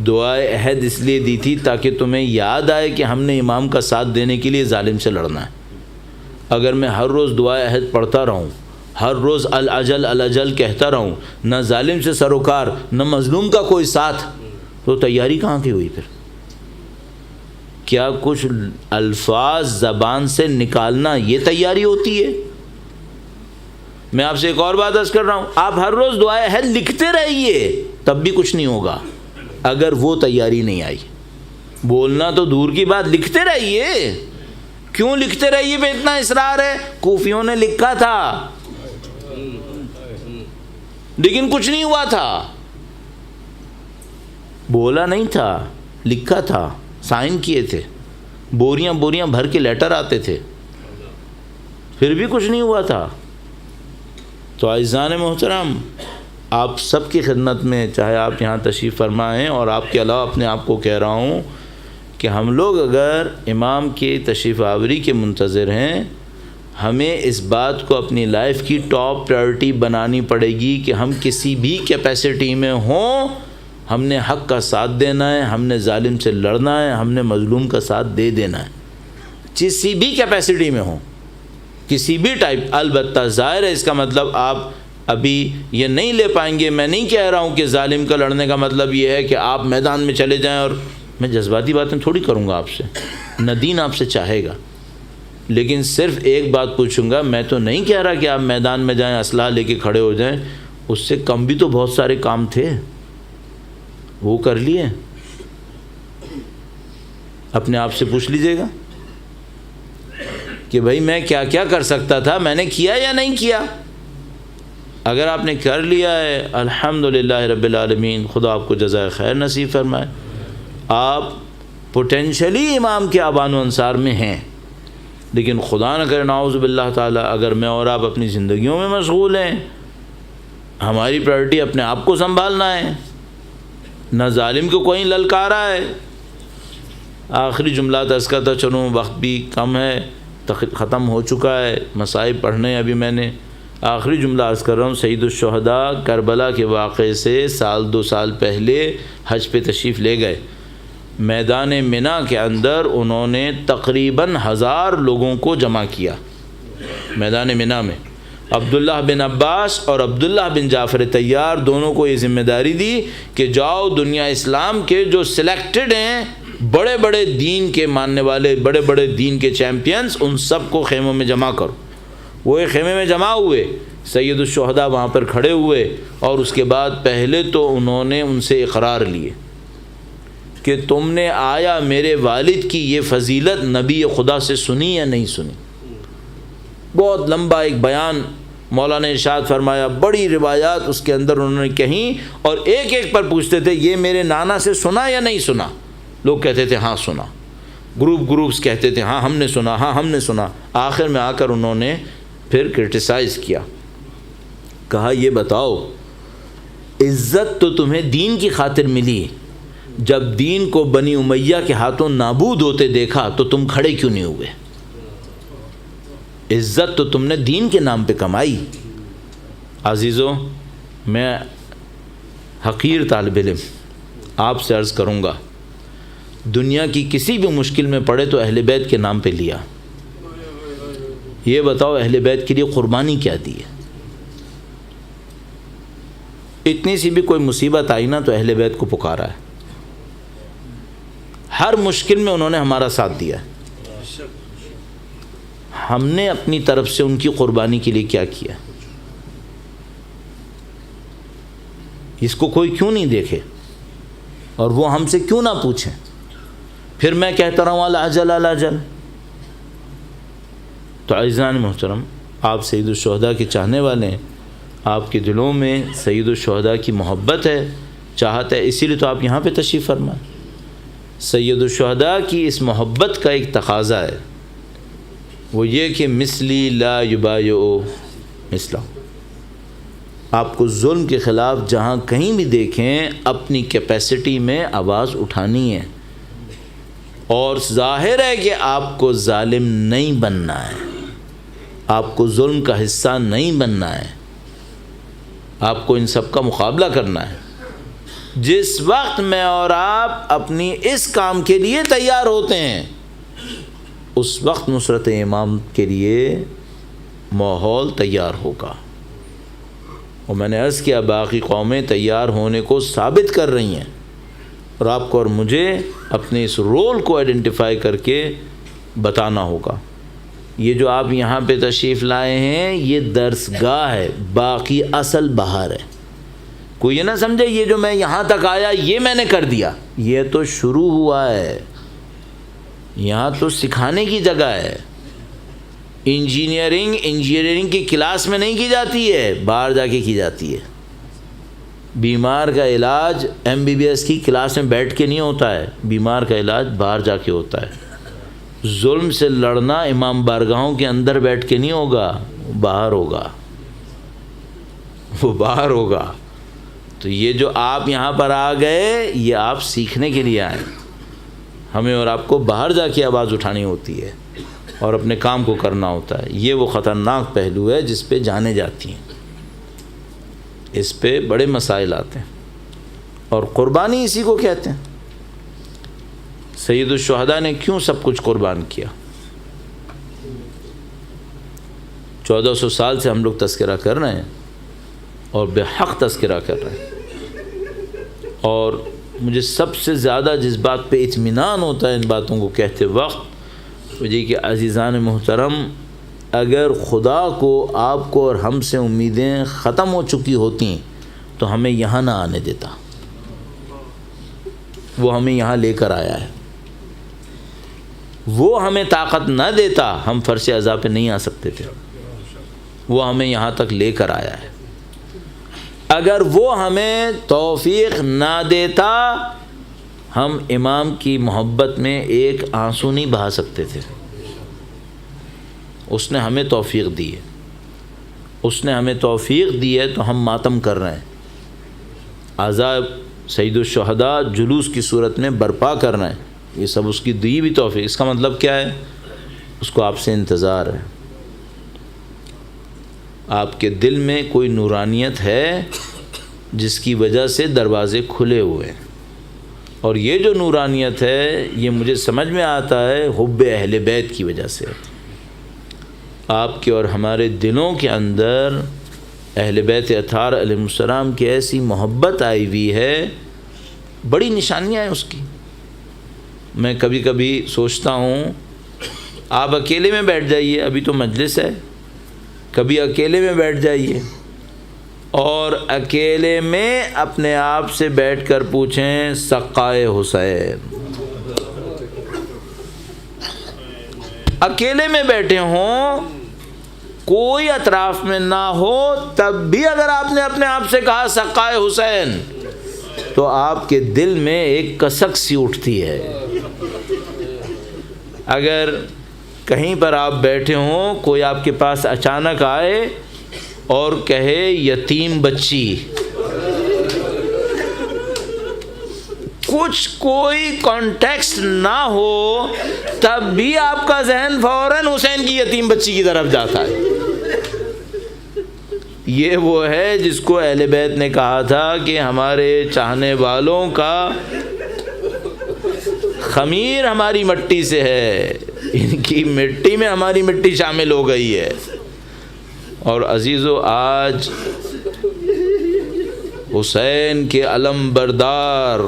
دعائے عہد اس لیے دی تھی تاکہ تمہیں یاد آئے کہ ہم نے امام کا ساتھ دینے کے لیے ظالم سے لڑنا ہے۔ اگر میں ہر روز دعائے عہد پڑھتا رہوں، ہر روز الاجل الاجل کہتا رہوں، نہ ظالم سے سروکار نہ مظلوم کا کوئی ساتھ، تو تیاری کہاں کی ہوئی پھر؟ کیا کچھ الفاظ زبان سے نکالنا یہ تیاری ہوتی ہے؟ میں آپ سے ایک اور بات عرض کر رہا ہوں، آپ ہر روز دعائے عہد لکھتے رہیے تب بھی کچھ نہیں ہوگا اگر وہ تیاری نہیں آئی۔ بولنا تو دور کی بات، لکھتے رہیے۔ کیوں لکھتے رہیے پہ اتنا اصرار ہے؟ کوفیوں نے لکھا تھا لیکن کچھ نہیں ہوا تھا، بولا نہیں تھا، لکھا تھا، سائن کیے تھے، بوریاں بوریاں بھر کے لیٹر آتے تھے، پھر بھی کچھ نہیں ہوا تھا۔ تو عزیزان محترم، آپ سب کی خدمت میں، چاہے آپ یہاں تشریف فرما ہیں اور آپ کے علاوہ اپنے آپ کو کہہ رہا ہوں کہ ہم لوگ اگر امام کی تشریف آوری کے منتظر ہیں، ہمیں اس بات کو اپنی لائف کی ٹاپ پرائرٹی بنانی پڑے گی کہ ہم کسی بھی کیپیسٹی میں ہوں، ہم نے حق کا ساتھ دینا ہے، ہم نے ظالم سے لڑنا ہے، ہم نے مظلوم کا ساتھ دے دینا ہے، کسی بھی کیپیسٹی میں ہوں، کسی بھی ٹائپ۔ البتہ ظاہر ہے اس کا مطلب آپ ابھی یہ نہیں لے پائیں گے۔ میں نہیں کہہ رہا ہوں کہ ظالم کا لڑنے کا مطلب یہ ہے کہ آپ میدان میں چلے جائیں، اور میں جذباتی باتیں تھوڑی کروں گا آپ سے، نہ دین آپ سے چاہے گا، لیکن صرف ایک بات پوچھوں گا، میں تو نہیں کہہ رہا کہ آپ میدان میں جائیں اسلحہ لے کے کھڑے ہو جائیں، اس سے کم بھی تو بہت سارے کام تھے، وہ کر لیے۔ اپنے آپ سے پوچھ لیجئے گا کہ بھائی میں کیا کیا کر سکتا تھا، میں نے کیا یا نہیں کیا؟ اگر آپ نے کر لیا ہے، الحمدللہ رب العالمین، خدا آپ کو جزائے خیر نصیب فرمائے، آپ پوٹینشلی امام کے آبان و انصار میں ہیں۔ لیکن خدا نہ کرے نعوذ باللہ تعالیٰ اگر میں اور آپ اپنی زندگیوں میں مشغول ہیں، ہماری پرائرٹی اپنے آپ کو سنبھالنا ہے، نہ ظالم کو کوئی للکارا ہے۔ آخری جملہ عرض کرتا چلوں، وقت بھی کم ہے، ختم ہو چکا ہے، مصائب پڑھنے ابھی میں نے۔ آخری جملہ عرض کر رہا ہوں، سید الشہداء کربلا کے واقعے سے سال 2 سال پہلے حج پہ تشریف لے گئے۔ میدان منا کے اندر انہوں نے تقریباً 1000 لوگوں کو جمع کیا میدان منا میں۔ عبداللہ بن عباس اور عبداللہ بن جعفر طیار دونوں کو یہ ذمہ داری دی کہ جاؤ دنیا اسلام کے جو سلیکٹڈ ہیں، بڑے بڑے دین کے ماننے والے، بڑے بڑے دین کے چیمپئنز، ان سب کو خیموں میں جمع کرو۔ وہ ایک خیمے میں جمع ہوئے، سید الشہداء وہاں پر کھڑے ہوئے، اور اس کے بعد پہلے تو انہوں نے ان سے اقرار لیے کہ تم نے آیا میرے والد کی یہ فضیلت نبی خدا سے سنی یا نہیں سنی؟ بہت لمبا ایک بیان مولا نے ارشاد فرمایا، بڑی روایات اس کے اندر انہوں نے کہیں، اور ایک ایک پر پوچھتے تھے یہ میرے نانا سے سنا یا نہیں سنا؟ لوگ کہتے تھے ہاں سنا، گروپس کہتے تھے ہاں ہم نے سنا، ہاں ہم نے سنا۔ آخر میں آ کر انہوں نے پھر کرٹیسائز کیا، کہا یہ بتاؤ عزت تو تمہیں دین کی خاطر ملی، جب دین کو بنی امیہ کے ہاتھوں نابود ہوتے دیکھا تو تم کھڑے کیوں نہیں ہوئے؟ عزت تو تم نے دین کے نام پہ کمائی۔ عزیزو، میں حقیر طالب علم آپ سے عرض کروں گا، دنیا کی کسی بھی مشکل میں پڑے تو اہل بیت کے نام پہ لیا۔ یہ بتاؤ اہل بیت کے لیے قربانی کیا دی ہے؟ اتنی سی بھی کوئی مصیبت آئی نا تو اہل بیت کو پکارا ہے، ہر مشکل میں انہوں نے ہمارا ساتھ دیا ہے۔ ہم نے اپنی طرف سے ان کی قربانی کے لیے کیا کیا؟ اس کو کوئی کیوں نہیں دیکھے اور وہ ہم سے کیوں نہ پوچھیں؟ پھر میں کہتا رہا ہوں العجل العجل۔ تو عزیزان محترم، آپ سید الشہداء کے چاہنے والے ہیں، آپ کے دلوں میں سید الشہداء کی محبت ہے، چاہت ہے، اسی لیے تو آپ یہاں پہ تشریف فرمائیں۔ سید الشہداء کی اس محبت کا ایک تقاضا ہے، وہ یہ کہ مثلی لا یبایع مثلہ۔ آپ کو ظلم کے خلاف جہاں کہیں بھی دیکھیں اپنی کیپیسٹی میں آواز اٹھانی ہے، اور ظاہر ہے کہ آپ کو ظالم نہیں بننا ہے، آپ کو ظلم کا حصہ نہیں بننا ہے، آپ کو ان سب کا مقابلہ کرنا ہے۔ جس وقت میں اور آپ اپنی اس کام کے لیے تیار ہوتے ہیں، اس وقت نصرت امام کے لیے ماحول تیار ہوگا۔ اور میں نے عرض کیا باقی قومیں تیار ہونے کو ثابت کر رہی ہیں، اور آپ کو اور مجھے اپنے اس رول کو آئیڈینٹیفائی کر کے بتانا ہوگا۔ یہ جو آپ یہاں پہ تشریف لائے ہیں یہ درسگاہ ہے، باقی اصل باہر ہے۔ کوئی یہ نہ سمجھے یہ جو میں یہاں تک آیا یہ میں نے کر دیا، یہ تو شروع ہوا ہے، یہاں تو سکھانے کی جگہ ہے۔ انجینئرنگ کی کلاس میں نہیں کی جاتی ہے، باہر جا کے کی جاتی ہے۔ بیمار کا علاج MBBS کی کلاس میں بیٹھ کے نہیں ہوتا ہے، بیمار کا علاج باہر جا کے ہوتا ہے۔ ظلم سے لڑنا امام بارگاہوں کے اندر بیٹھ کے نہیں ہوگا، باہر ہوگا، وہ باہر ہوگا۔ تو یہ جو آپ یہاں پر آ گئے یہ آپ سیکھنے کے لیے آئے، ہمیں اور آپ کو باہر جا کے آواز اٹھانی ہوتی ہے اور اپنے کام کو کرنا ہوتا ہے۔ یہ وہ خطرناک پہلو ہے جس پہ جانے جاتی ہیں، اس پہ بڑے مسائل آتے ہیں، اور قربانی اسی کو کہتے ہیں۔ سید الشہداء نے کیوں سب کچھ قربان کیا؟ 1400 سال سے ہم لوگ تذکرہ کر رہے ہیں اور بے حق تذکرہ کر رہے ہیں، اور مجھے سب سے زیادہ جس بات پہ اطمینان ہوتا ہے ان باتوں کو کہتے وقت وہ یہ کہ عزیزان محترم، اگر خدا کو آپ کو اور ہم سے امیدیں ختم ہو چکی ہوتی تو ہمیں یہاں نہ آنے دیتا، وہ ہمیں یہاں لے کر آیا ہے۔ وہ ہمیں طاقت نہ دیتا ہم فرش عذاب پہ نہیں آ سکتے تھے، وہ ہمیں یہاں تک لے کر آیا ہے۔ اگر وہ ہمیں توفیق نہ دیتا ہم امام کی محبت میں ایک آنسو نہیں بہا سکتے تھے۔ اس نے ہمیں توفیق دی ہے، اس نے ہمیں توفیق دی ہے تو ہم ماتم کر رہے ہیں، عذاب سید الشہداء جلوس کی صورت میں برپا کر رہے ہیں، یہ سب اس کی دی بھی توفیق۔ اس کا مطلب کیا ہے؟ اس کو آپ سے انتظار ہے، آپ کے دل میں کوئی نورانیت ہے جس کی وجہ سے دروازے کھلے ہوئے ہیں، اور یہ جو نورانیت ہے یہ مجھے سمجھ میں آتا ہے حب اہل بیت کی وجہ سے۔ آپ کے اور ہمارے دلوں کے اندر اہل بیت اطہار علیہ السلام کی ایسی محبت آئی ہوئی ہے، بڑی نشانیاں ہیں اس کی۔ میں کبھی کبھی سوچتا ہوں، آپ اکیلے میں بیٹھ جائیے، ابھی تو مجلس ہے، کبھی اکیلے میں بیٹھ جائیے اور اکیلے میں اپنے آپ سے بیٹھ کر پوچھیں سقائے حسین، اکیلے میں بیٹھے ہوں، کوئی اطراف میں نہ ہو، تب بھی اگر آپ نے اپنے آپ سے کہا سقائے حسین تو آپ کے دل میں ایک کسک سی اٹھتی ہے۔ اگر کہیں پر آپ بیٹھے ہوں، کوئی آپ کے پاس اچانک آئے اور کہے یتیم بچی، کچھ کوئی کانٹیکسٹ نہ ہو، تب بھی آپ کا ذہن فوراً حسین کی یتیم بچی کی طرف جاتا ہے۔ یہ وہ ہے جس کو اہل بیت نے کہا تھا کہ ہمارے چاہنے والوں کا خمیر ہماری مٹی سے ہے، ان کی مٹی میں ہماری مٹی شامل ہو گئی ہے۔ اور عزیزو، آج حسین کے علم بردار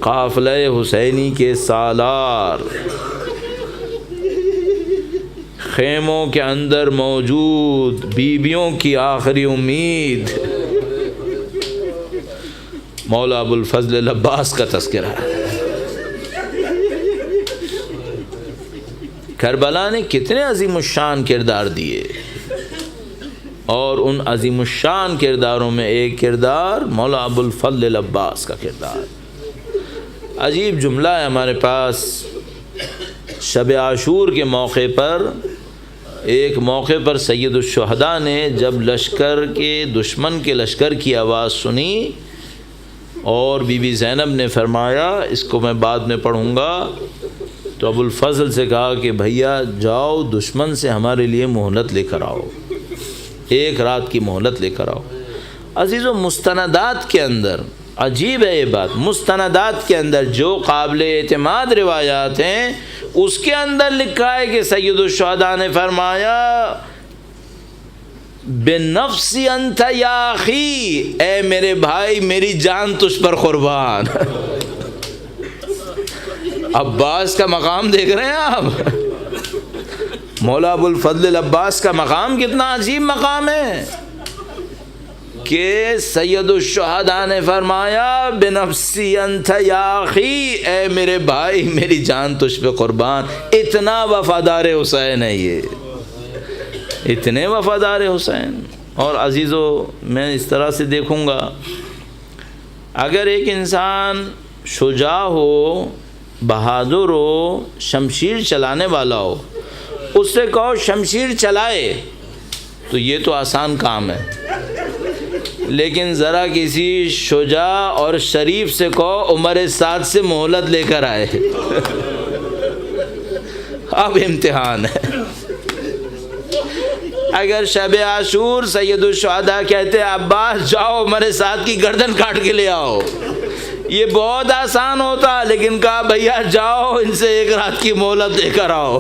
قافلہ حسینی کے سالار خیموں کے اندر موجود بیویوں کی آخری امید مولا ابو الفضل العباس کا تذکرہ ہے۔ کربلا نے کتنے عظیم الشان کردار دیے، اور ان عظیم الشان کرداروں میں ایک کردار مولا ابو الفضل العباس کا کردار۔ عجیب جملہ ہے ہمارے پاس، شب عاشور کے موقع پر، ایک موقع پر سید الشہداء نے جب لشکر کے دشمن کے لشکر کی آواز سنی اور بی بی زینب نے فرمایا اس کو میں بعد میں پڑھوں گا، تو ابو الفضل سے کہا کہ بھیا جاؤ دشمن سے ہمارے لیے مہلت لے کر آؤ، ایک رات کی مہلت لے کر آؤ۔ عزیزو، مستندات کے اندر عجیب ہے یہ بات، مستندات کے اندر جو قابل اعتماد روایات ہیں اس کے اندر لکھا ہے کہ سید الشہداء نے فرمایا بنفسی انت یا اخی، اے میرے بھائی میری جان تجھ پر قربان۔ عباس کا مقام دیکھ رہے ہیں آپ، مولا ابو الفضل العباس کا مقام کتنا عجیب مقام ہے کہ سید الشہداء نے فرمایا بنفسی انت یا اخی، اے میرے بھائی میری جان تجھ پہ قربان۔ اتنا وفادار حسین ہے یہ، اتنے وفادار حسین۔ اور عزیزو، میں اس طرح سے دیکھوں گا، اگر ایک انسان شجاع ہو، بہادر ہو، شمشیر چلانے والا ہو، اس سے کہو شمشیر چلائے تو یہ تو آسان کام ہے، لیکن ذرا کسی شجاع اور شریف سے کہو عمر سعد سے مہلت لے کر آئے، اب امتحان ہے۔ اگر شب عاشور سید الشہداء کہتے عباس جاؤ عمر سعد کی گردن کاٹ کے لے آؤ، یہ بہت آسان ہوتا، لیکن کہا بھیا جاؤ ان سے ایک رات کی مہلت لے کر آؤ۔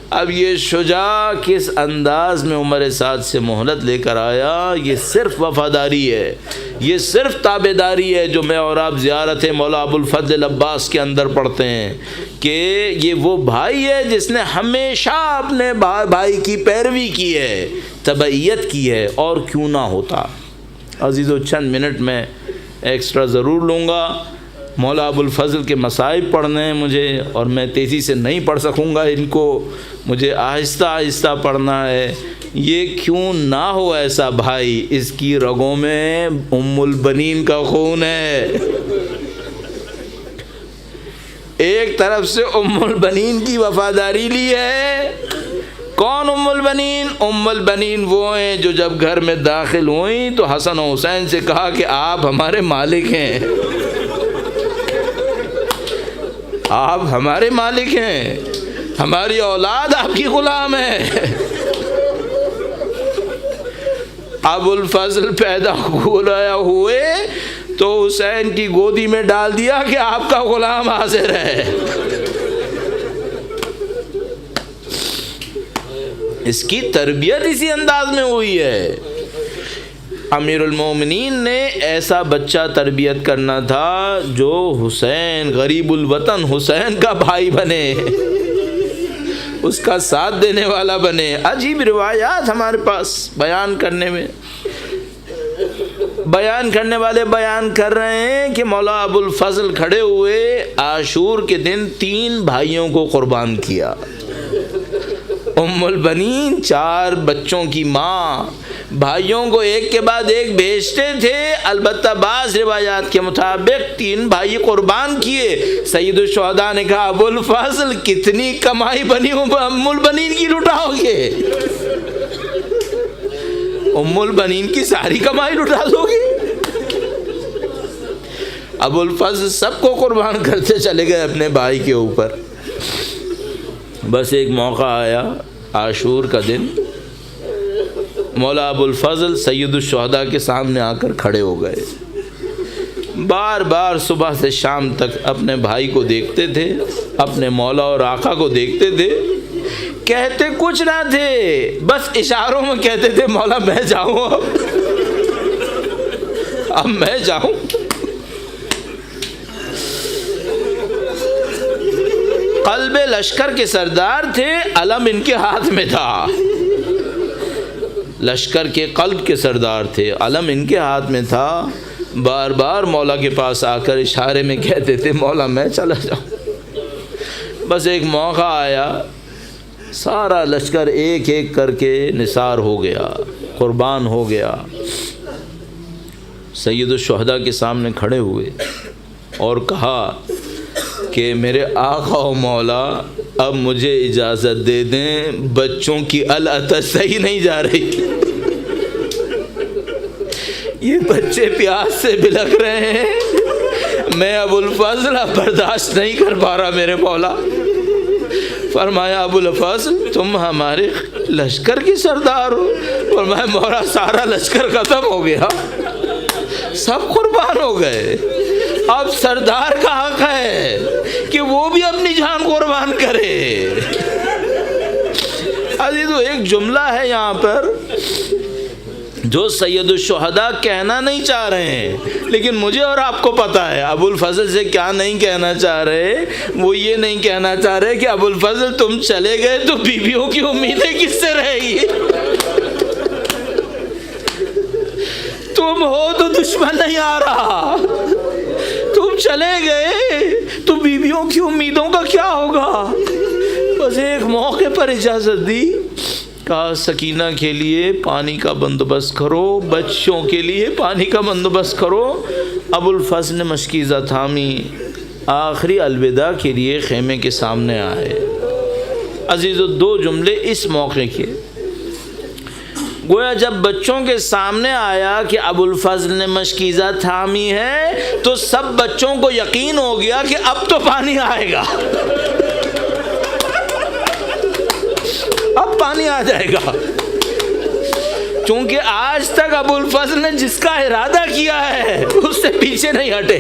اب یہ شجاع کس انداز میں عمر سعد سے مہلت لے کر آیا، یہ صرف وفاداری ہے، یہ صرف تابعداری ہے جو میں اور آپ زیارت مولا ابو الفضل العباس کے اندر پڑھتے ہیں کہ یہ وہ بھائی ہے جس نے ہمیشہ اپنے بھائی کی پیروی کی ہے، تبعیت کی ہے، اور کیوں نہ ہوتا۔ عزیزو، چند منٹ میں ایکسٹرا ضرور لوں گا، مولا ابو الفضل کے مصائب پڑھنے ہیں مجھے، اور میں تیزی سے نہیں پڑھ سکوں گا ان کو، مجھے آہستہ آہستہ پڑھنا ہے۔ یہ کیوں نہ ہو ایسا بھائی، اس کی رگوں میں ام البنین کا خون ہے۔ ایک طرف سے ام البنین کی وفاداری لی ہے. کون ام البنین؟ ام البنین وہ ہیں جو جب گھر میں داخل ہوئیں تو حسن و حسین سے کہا کہ آپ ہمارے مالک ہیں، آپ ہمارے مالک ہیں، ہماری اولاد آپ کی غلام ہے. ابو الفضل پیدا ہوئے تو حسین کی گودی میں ڈال دیا کہ آپ کا غلام حاضر ہے. اس کی تربیت اسی انداز میں ہوئی ہے. امیر المومنین نے ایسا بچہ تربیت کرنا تھا جو حسین غریب الوطن حسین کا بھائی بنے، اس کا ساتھ دینے والا بنے. عجیب روایات ہمارے پاس بیان کرنے والے بیان کر رہے ہیں کہ مولا ابو الفضل کھڑے ہوئے، عاشور کے دن 3 بھائیوں کو قربان کیا. ام البنین 4 بچوں کی ماں، بھائیوں کو ایک کے بعد ایک بھیجتے تھے. البتہ بعض روایات کے مطابق 3 بھائی قربان کیے. سید الشہداء نے کہا ابو الفضل کتنی کمائی بنی ام البنین کی لٹاؤ گے؟ ام البنین کی ساری کمائی لٹا دو گے؟ ابو الفضل سب کو قربان کرتے چلے گئے اپنے بھائی کے اوپر. بس ایک موقع آیا عاشور کا دن، مولا ابو الفضل سید الشہداء کے سامنے آ کر کھڑے ہو گئے. بار بار صبح سے شام تک اپنے بھائی کو دیکھتے تھے، اپنے مولا اور آقا کو دیکھتے تھے. کہتے کچھ نہ تھے، بس اشاروں میں کہتے تھے مولا میں جاؤں، اب میں جاؤں. قلب لشکر کے سردار تھے، علم ان کے ہاتھ میں تھا. لشکر کے قلب کے سردار تھے، علم ان کے ہاتھ میں تھا. بار بار مولا کے پاس آ کر اشارے میں کہتے تھے مولا میں چلا جاؤں. بس ایک موقع آیا، سارا لشکر ایک ایک کر کے نثار ہو گیا، قربان ہو گیا. سید الشہداء کے سامنے کھڑے ہوئے اور کہا کہ میرے آقا و مولا اب مجھے اجازت دے دیں، بچوں کی العطش صحیح نہیں جا رہی، یہ بچے پیاس سے بلک رہے ہیں، میں ابو الفضل اب برداشت نہیں کر پا رہا میرے مولا. فرمایا ابو الفضل تم ہمارے لشکر کی سردار ہو. فرمایا مولا سارا لشکر ختم ہو گیا، سب قربان ہو گئے، اب سردار کا حق ہے کہ وہ بھی اپنی جان قربان کرے. عزیزو ایک جملہ ہے یہاں پر جو سید الشہداء کہنا نہیں چاہ رہے ہیں، لیکن مجھے اور آپ کو پتہ ہے ابو الفضل سے کیا نہیں کہنا چاہ رہے. وہ یہ نہیں کہنا چاہ رہے کہ ابو الفضل تم چلے گئے تو بیویوں کی امیدیں کس سے رہے گی؟ تم ہو تو دشمن نہیں آ رہا، تم چلے گئے تو بیویوں کی امیدوں کا کیا ہوگا؟ بس ایک موقع پر اجازت دی، کہا سکینہ کے لیے پانی کا بندوبست کرو، بچوں کے لیے پانی کا بندوبست کرو. ابو الفضل نے مشکیزہ تھامی، آخری الوداع کے لیے خیمے کے سامنے آئے. عزیزو 2 جملے اس موقع کے. گویا جب بچوں کے سامنے آیا کہ ابو الفضل نے مشکیزہ تھامی ہے تو سب بچوں کو یقین ہو گیا کہ اب تو پانی آئے گا، اب پانی آ جائے گا. چونکہ آج تک ابو الفضل نے جس کا ارادہ کیا ہے اس سے پیچھے نہیں ہٹے.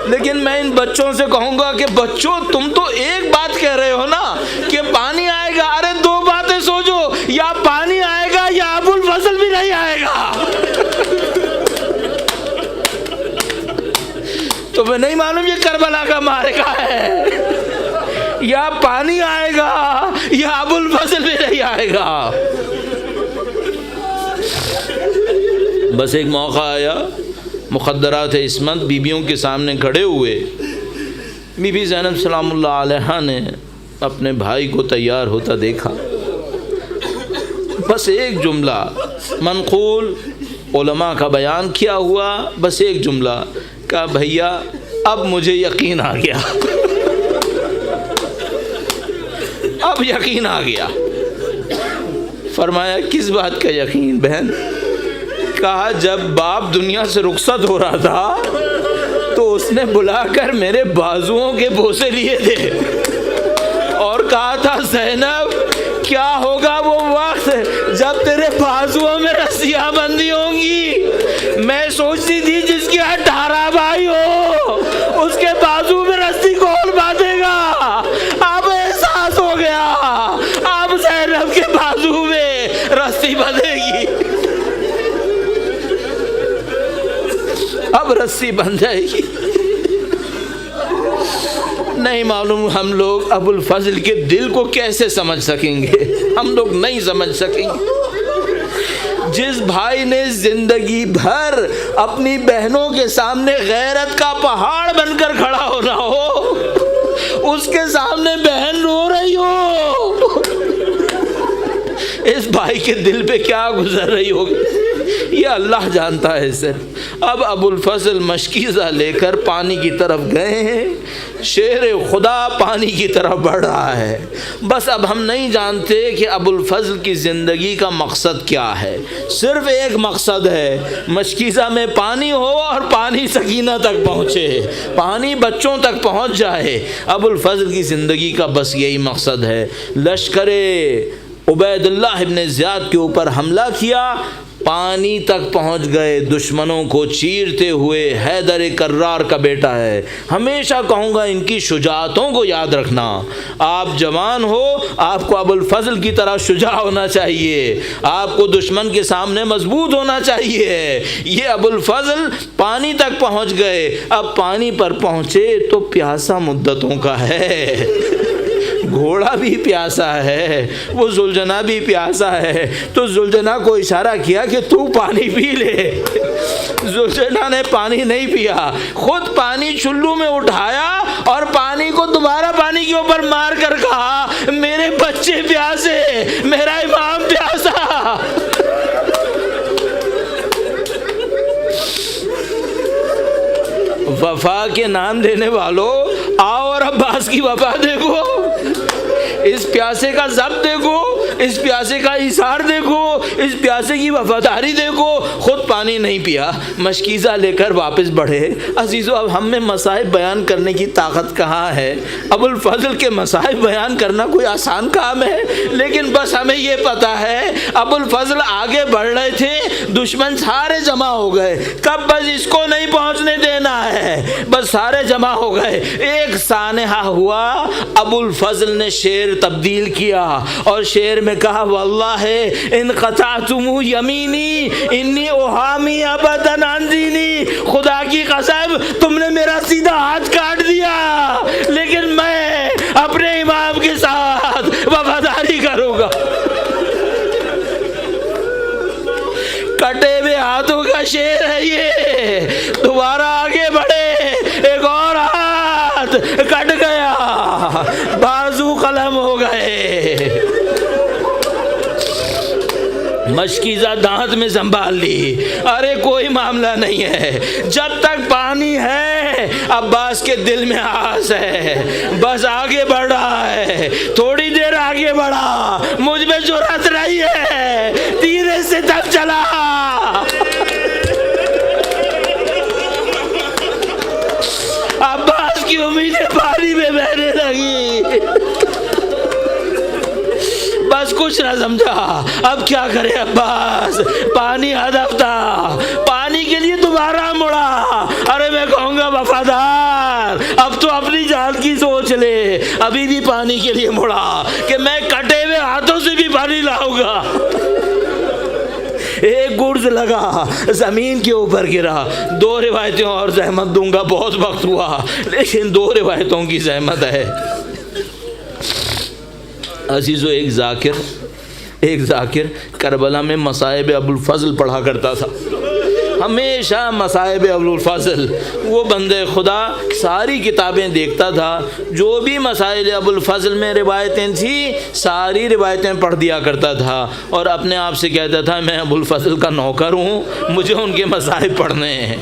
لیکن میں ان بچوں سے کہوں گا کہ بچوں تم تو ایک بات کہہ رہے ہو نا کہ پانی آئے گا، ارے 2 باتیں سوچو، یا پانی آئے گا یا ابو الفضل بھی نہیں آئے گا. تمہیں نہیں معلوم یہ کربلا کا معرکہ ہے، یا پانی آئے گا یا ابو الفضل بھی نہیں آئے گا. بس ایک موقع آیا، مخدرات عصمت بیویوں کے سامنے کھڑے ہوئے. بی بی زینب سلام اللہ علیہا نے اپنے بھائی کو تیار ہوتا دیکھا. بس ایک جملہ منقول علماء کا بیان کیا ہوا، بس ایک جملہ کہا بھیا اب مجھے یقین آ گیا، اب یقین آ گیا۔ فرمایا کس بات کا یقین بہن؟ کہا جب باپ دنیا سے رخصت ہو رہا تھا تو اس نے بلا کر میرے بازوؤں کے بوسے لیے تھے اور کہا تھا زینب کیا ہوگا وہ وقت جب تیرے بازوؤں میں رسیاں بندھی ہوں گی؟ میں سوچتی تھی جس کی 18 بھائی ہو اس کے بازو میں رسی کون باندھے گا؟ اب احساس ہو گیا اب زینب کے بازو میں رسی بندھے گی، اب رسی بن جائے گی۔ نہیں معلوم ہم لوگ ابو الفضل کے دل کو کیسے سمجھ سکیں گے، ہم لوگ نہیں سمجھ سکیں گے۔ جس بھائی نے زندگی بھر اپنی بہنوں کے سامنے غیرت کا پہاڑ بن کر کھڑا ہونا ہو، اس کے سامنے بہن رو رہی ہو، اس بھائی کے دل پہ کیا گزر رہی ہوگی یہ اللہ جانتا ہے سر۔ اب ابو الفضل مشکیزہ لے کر پانی کی طرف گئے ہیں، شیر خدا پانی کی طرف بڑھ رہا ہے۔ بس اب ہم نہیں جانتے کہ ابو الفضل کی زندگی کا مقصد کیا ہے، صرف ایک مقصد ہے مشکیزہ میں پانی ہو اور پانی سکینہ تک پہنچے، پانی بچوں تک پہنچ جائے۔ ابو الفضل کی زندگی کا بس یہی مقصد ہے۔ لشکر عبید اللہ ابن زیاد کے اوپر حملہ کیا، پانی تک پہنچ گئے، دشمنوں کو چیرتے ہوئے۔ حیدر کرار کا بیٹا ہے، ہمیشہ کہوں گا ان کی شجاعتوں کو یاد رکھنا۔ آپ جوان ہو، آپ کو ابو الفضل کی طرح شجاع ہونا چاہیے، آپ کو دشمن کے سامنے مضبوط ہونا چاہیے۔ یہ ابو الفضل پانی تک پہنچ گئے، اب پانی پر پہنچے تو پیاسا مدتوں کا ہے، گھوڑا بھی پیاسا ہے، وہ زلجنا بھی پیاسا ہے، تو زلجنا کو اشارہ کیا کہ تو پانی پی لے۔ زلجنا نے پانی نہیں پیا، خود پانی چلو میں اٹھایا اور پانی کو دوبارہ پانی کے اوپر مار کر کہا میرے بچے پیاسے، میرا امام پیاسا۔ وفا کے نام لینے والوں آؤ اور عباس کی وفا دیکھو، اس پیاسے کا ضبط دیکھو، اس پیاسے کا ایثار دیکھو، اس پیاسے کی وفاداری دیکھو۔ خود پانی نہیں پیا، مشکیزہ لے کر واپس بڑھے۔ عزیزو اب ہم میں مصائب بیان کرنے کی طاقت کہاں ہے؟ ابو الفضل کے مصائب بیان کرنا کوئی آسان کام ہے، لیکن بس ہمیں یہ پتا ہے ابو الفضل آگے بڑھ رہے تھے، دشمن سارے جمع ہو گئے، کب بس اس کو نہیں پہنچنے دینا ہے، بس سارے جمع ہو گئے۔ ایک سانحہ ہوا، ابو الفضل نے شعر تبدیل کیا اور شعر میں کہا واللہ ان قطعتم یمینی انی احامی ابدا عن دینی، خدا کی قسم تم نے میرا سیدھا ہاتھ کاٹ دیا لیکن میں اپنے امام کے ساتھ وفاداری کروں گا۔ کٹے ہوئے ہاتھوں کا شعر ہے یہ، دوبارہ آگے بڑھے، ایک اور ہاتھ کٹ گیا، بازو قلم ہو گئے، مشکیزہ دانت میں سنبھال لی، ارے کوئی معاملہ نہیں ہے، جب تک پانی ہے عباس کے دل میں آس ہے، بس آگے بڑھ رہا ہے، تھوڑی دیر آگے بڑھا، مجھ میں جرأت رہی ہے، تیرے سے تب چلا، عباس کی امیدیں پانی میں بہنے لگی، بس کچھ نہ سمجھا، اب کیا کرے عباس، پانی ہدف تھا، پانی کے لیے دوبارہ مڑا، ارے میں کہوں گا وفادار، اب تو اپنی جان کی سوچ لے، ابھی بھی پانی کے لیے مڑا کہ میں کٹے ہوئے ہاتھوں سے بھی پانی لاؤں گا۔ ایک گرز لگا، زمین کے اوپر گرا، دو روایتوں اور زحمت دوں گا، بہت وقت ہوا لیکن دو روایتوں کی زحمت ہے۔ عزیزو ایک ذاکر کربلا میں مصائب ابو الفضل پڑھا کرتا تھا، ہمیشہ مصائب ابو الفضل، وہ بندے خدا ساری کتابیں دیکھتا تھا، جو بھی مسائل ابو الفضل میں روایتیں تھیں ساری روایتیں پڑھ دیا کرتا تھا اور اپنے آپ سے کہتا تھا میں ابو الفضل کا نوکر ہوں، مجھے ان کے مصائب پڑھنے ہیں۔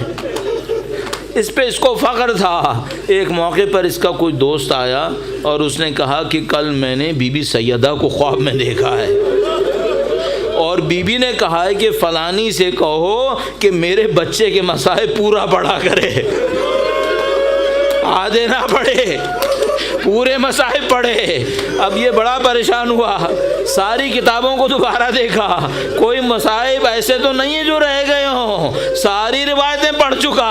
اس پہ اس کو فخر تھا۔ ایک موقع پر اس کا کوئی دوست آیا اور اس نے کہا کہ کل میں نے بی بی سیدہ کو خواب میں دیکھا ہے، اور بی بی نے کہا ہے کہ فلانی سے کہو کہ میرے بچے کے مصائب پورا پڑھا کرے، آدھے نہ پڑھے، پورے مصائب پڑھے۔ اب یہ بڑا پریشان ہوا، ساری کتابوں کو دوبارہ دیکھا، کوئی مصائب ایسے تو نہیں ہیں جو رہ گئے ہوں، ساری روایتیں پڑھ چکا۔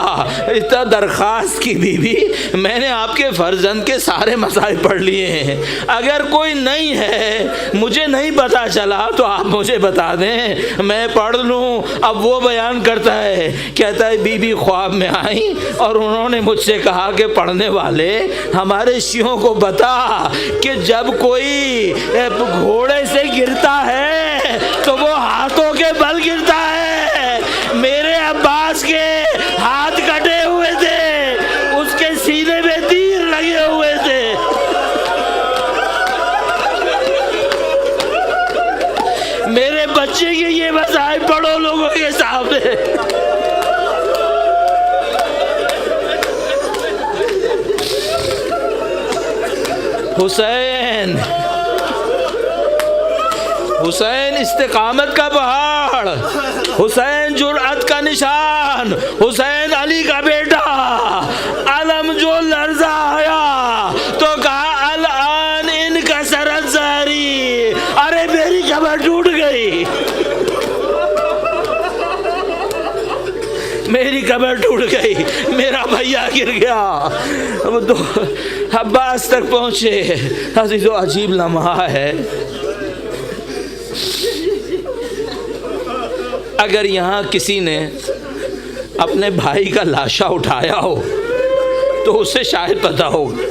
اتنا درخواست کی بی بی میں نے آپ کے فرزند کے سارے مصائب پڑھ لیے ہیں، اگر کوئی نہیں ہے مجھے نہیں پتا چلا تو آپ مجھے بتا دیں میں پڑھ لوں۔ اب وہ بیان کرتا ہے، کہتا ہے بی بی خواب میں آئی اور انہوں نے مجھ سے کہا کہ پڑھنے والے ہمارے شیعوں کو بتا کہ جب کوئی گھوڑے سے گرتا ہے تو وہ ہاتھوں کے بل گرتا ہے۔ میرے عباس کے ہاتھ کٹے ہوئے تھے، اس کے سینے میں تیر لگے ہوئے تھے۔ میرے بچے کے یہ مصائب پڑھو لوگوں کے سامنے۔ حسین استقامت کا پہاڑ، حسین جرأت کا نشان، حسین علی کا بیٹا۔ علم جو لرزا آیا تو کہا الان ان کا سرد زہری، ارے میری کمر ٹوٹ گئی، میری کمر ٹوٹ گئی، میرا بھیا گر گیا۔ عباس تک پہنچے۔ عزیزو عجیب لمحہ ہے، اگر یہاں کسی نے اپنے بھائی کا لاشا اٹھایا ہو تو اسے شاید پتہ ہوگا،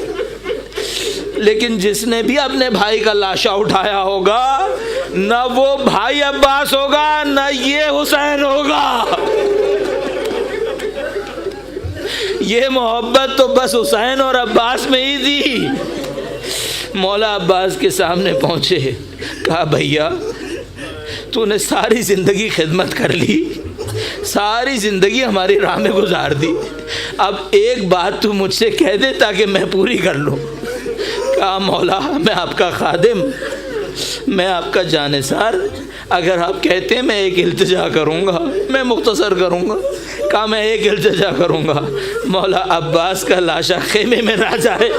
لیکن جس نے بھی اپنے بھائی کا لاشا اٹھایا ہوگا نہ وہ بھائی عباس ہوگا نہ یہ حسین ہوگا۔ یہ محبت تو بس حسین اور عباس میں ہی تھی۔ مولا عباس کے سامنے پہنچے، کہا بھیا تو نے ساری زندگی خدمت کر لی، ساری زندگی ہماری راہ میں گزار دی، اب ایک بات تو مجھ سے کہہ دے تاکہ میں پوری کر لوں۔ کہا مولا میں آپ کا خادم، میں آپ کا جانثار، اگر آپ کہتے ہیں میں ایک التجا کروں گا، میں مختصر کروں گا۔ کہا میں ایک التجا کروں گا، مولا عباس کا لاشا خیمے میں نہ جائے۔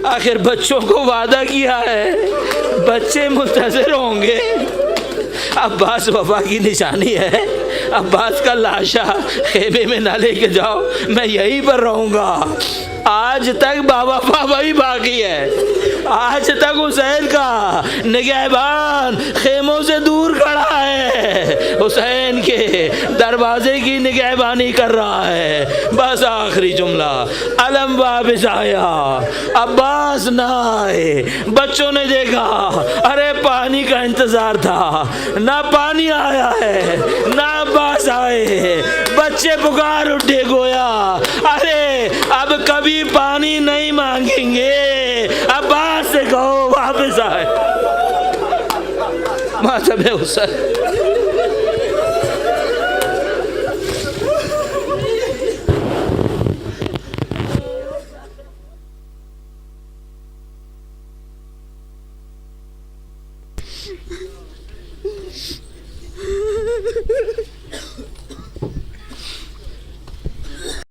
آخر بچوں کو وعدہ کیا ہے، بچے منتظر ہوں گے، عباس وفا کی نشانی ہے۔ عباس کا لاشا خیمے میں نہ لے کے جاؤ، میں یہیں پر رہوں گا۔ آج تک بابا وہی باقی ہے، آج تک حسین کا نگہبان خیموں سے دور کھڑا ہے، حسین کے دروازے کی نگہبانی کر رہا ہے۔ بس آخری جملہ، علم واپس آیا، عباس نہ آئے۔ بچوں نے دیکھا، ارے پانی کا انتظار تھا، نہ پانی آیا ہے نہ عباس آئے۔ بچے پکار اٹھے، گویا ارے اب کبھی پانی نہیں مانگیں گے، عباس سے کہو واپس آئے۔ ماتم حسین۔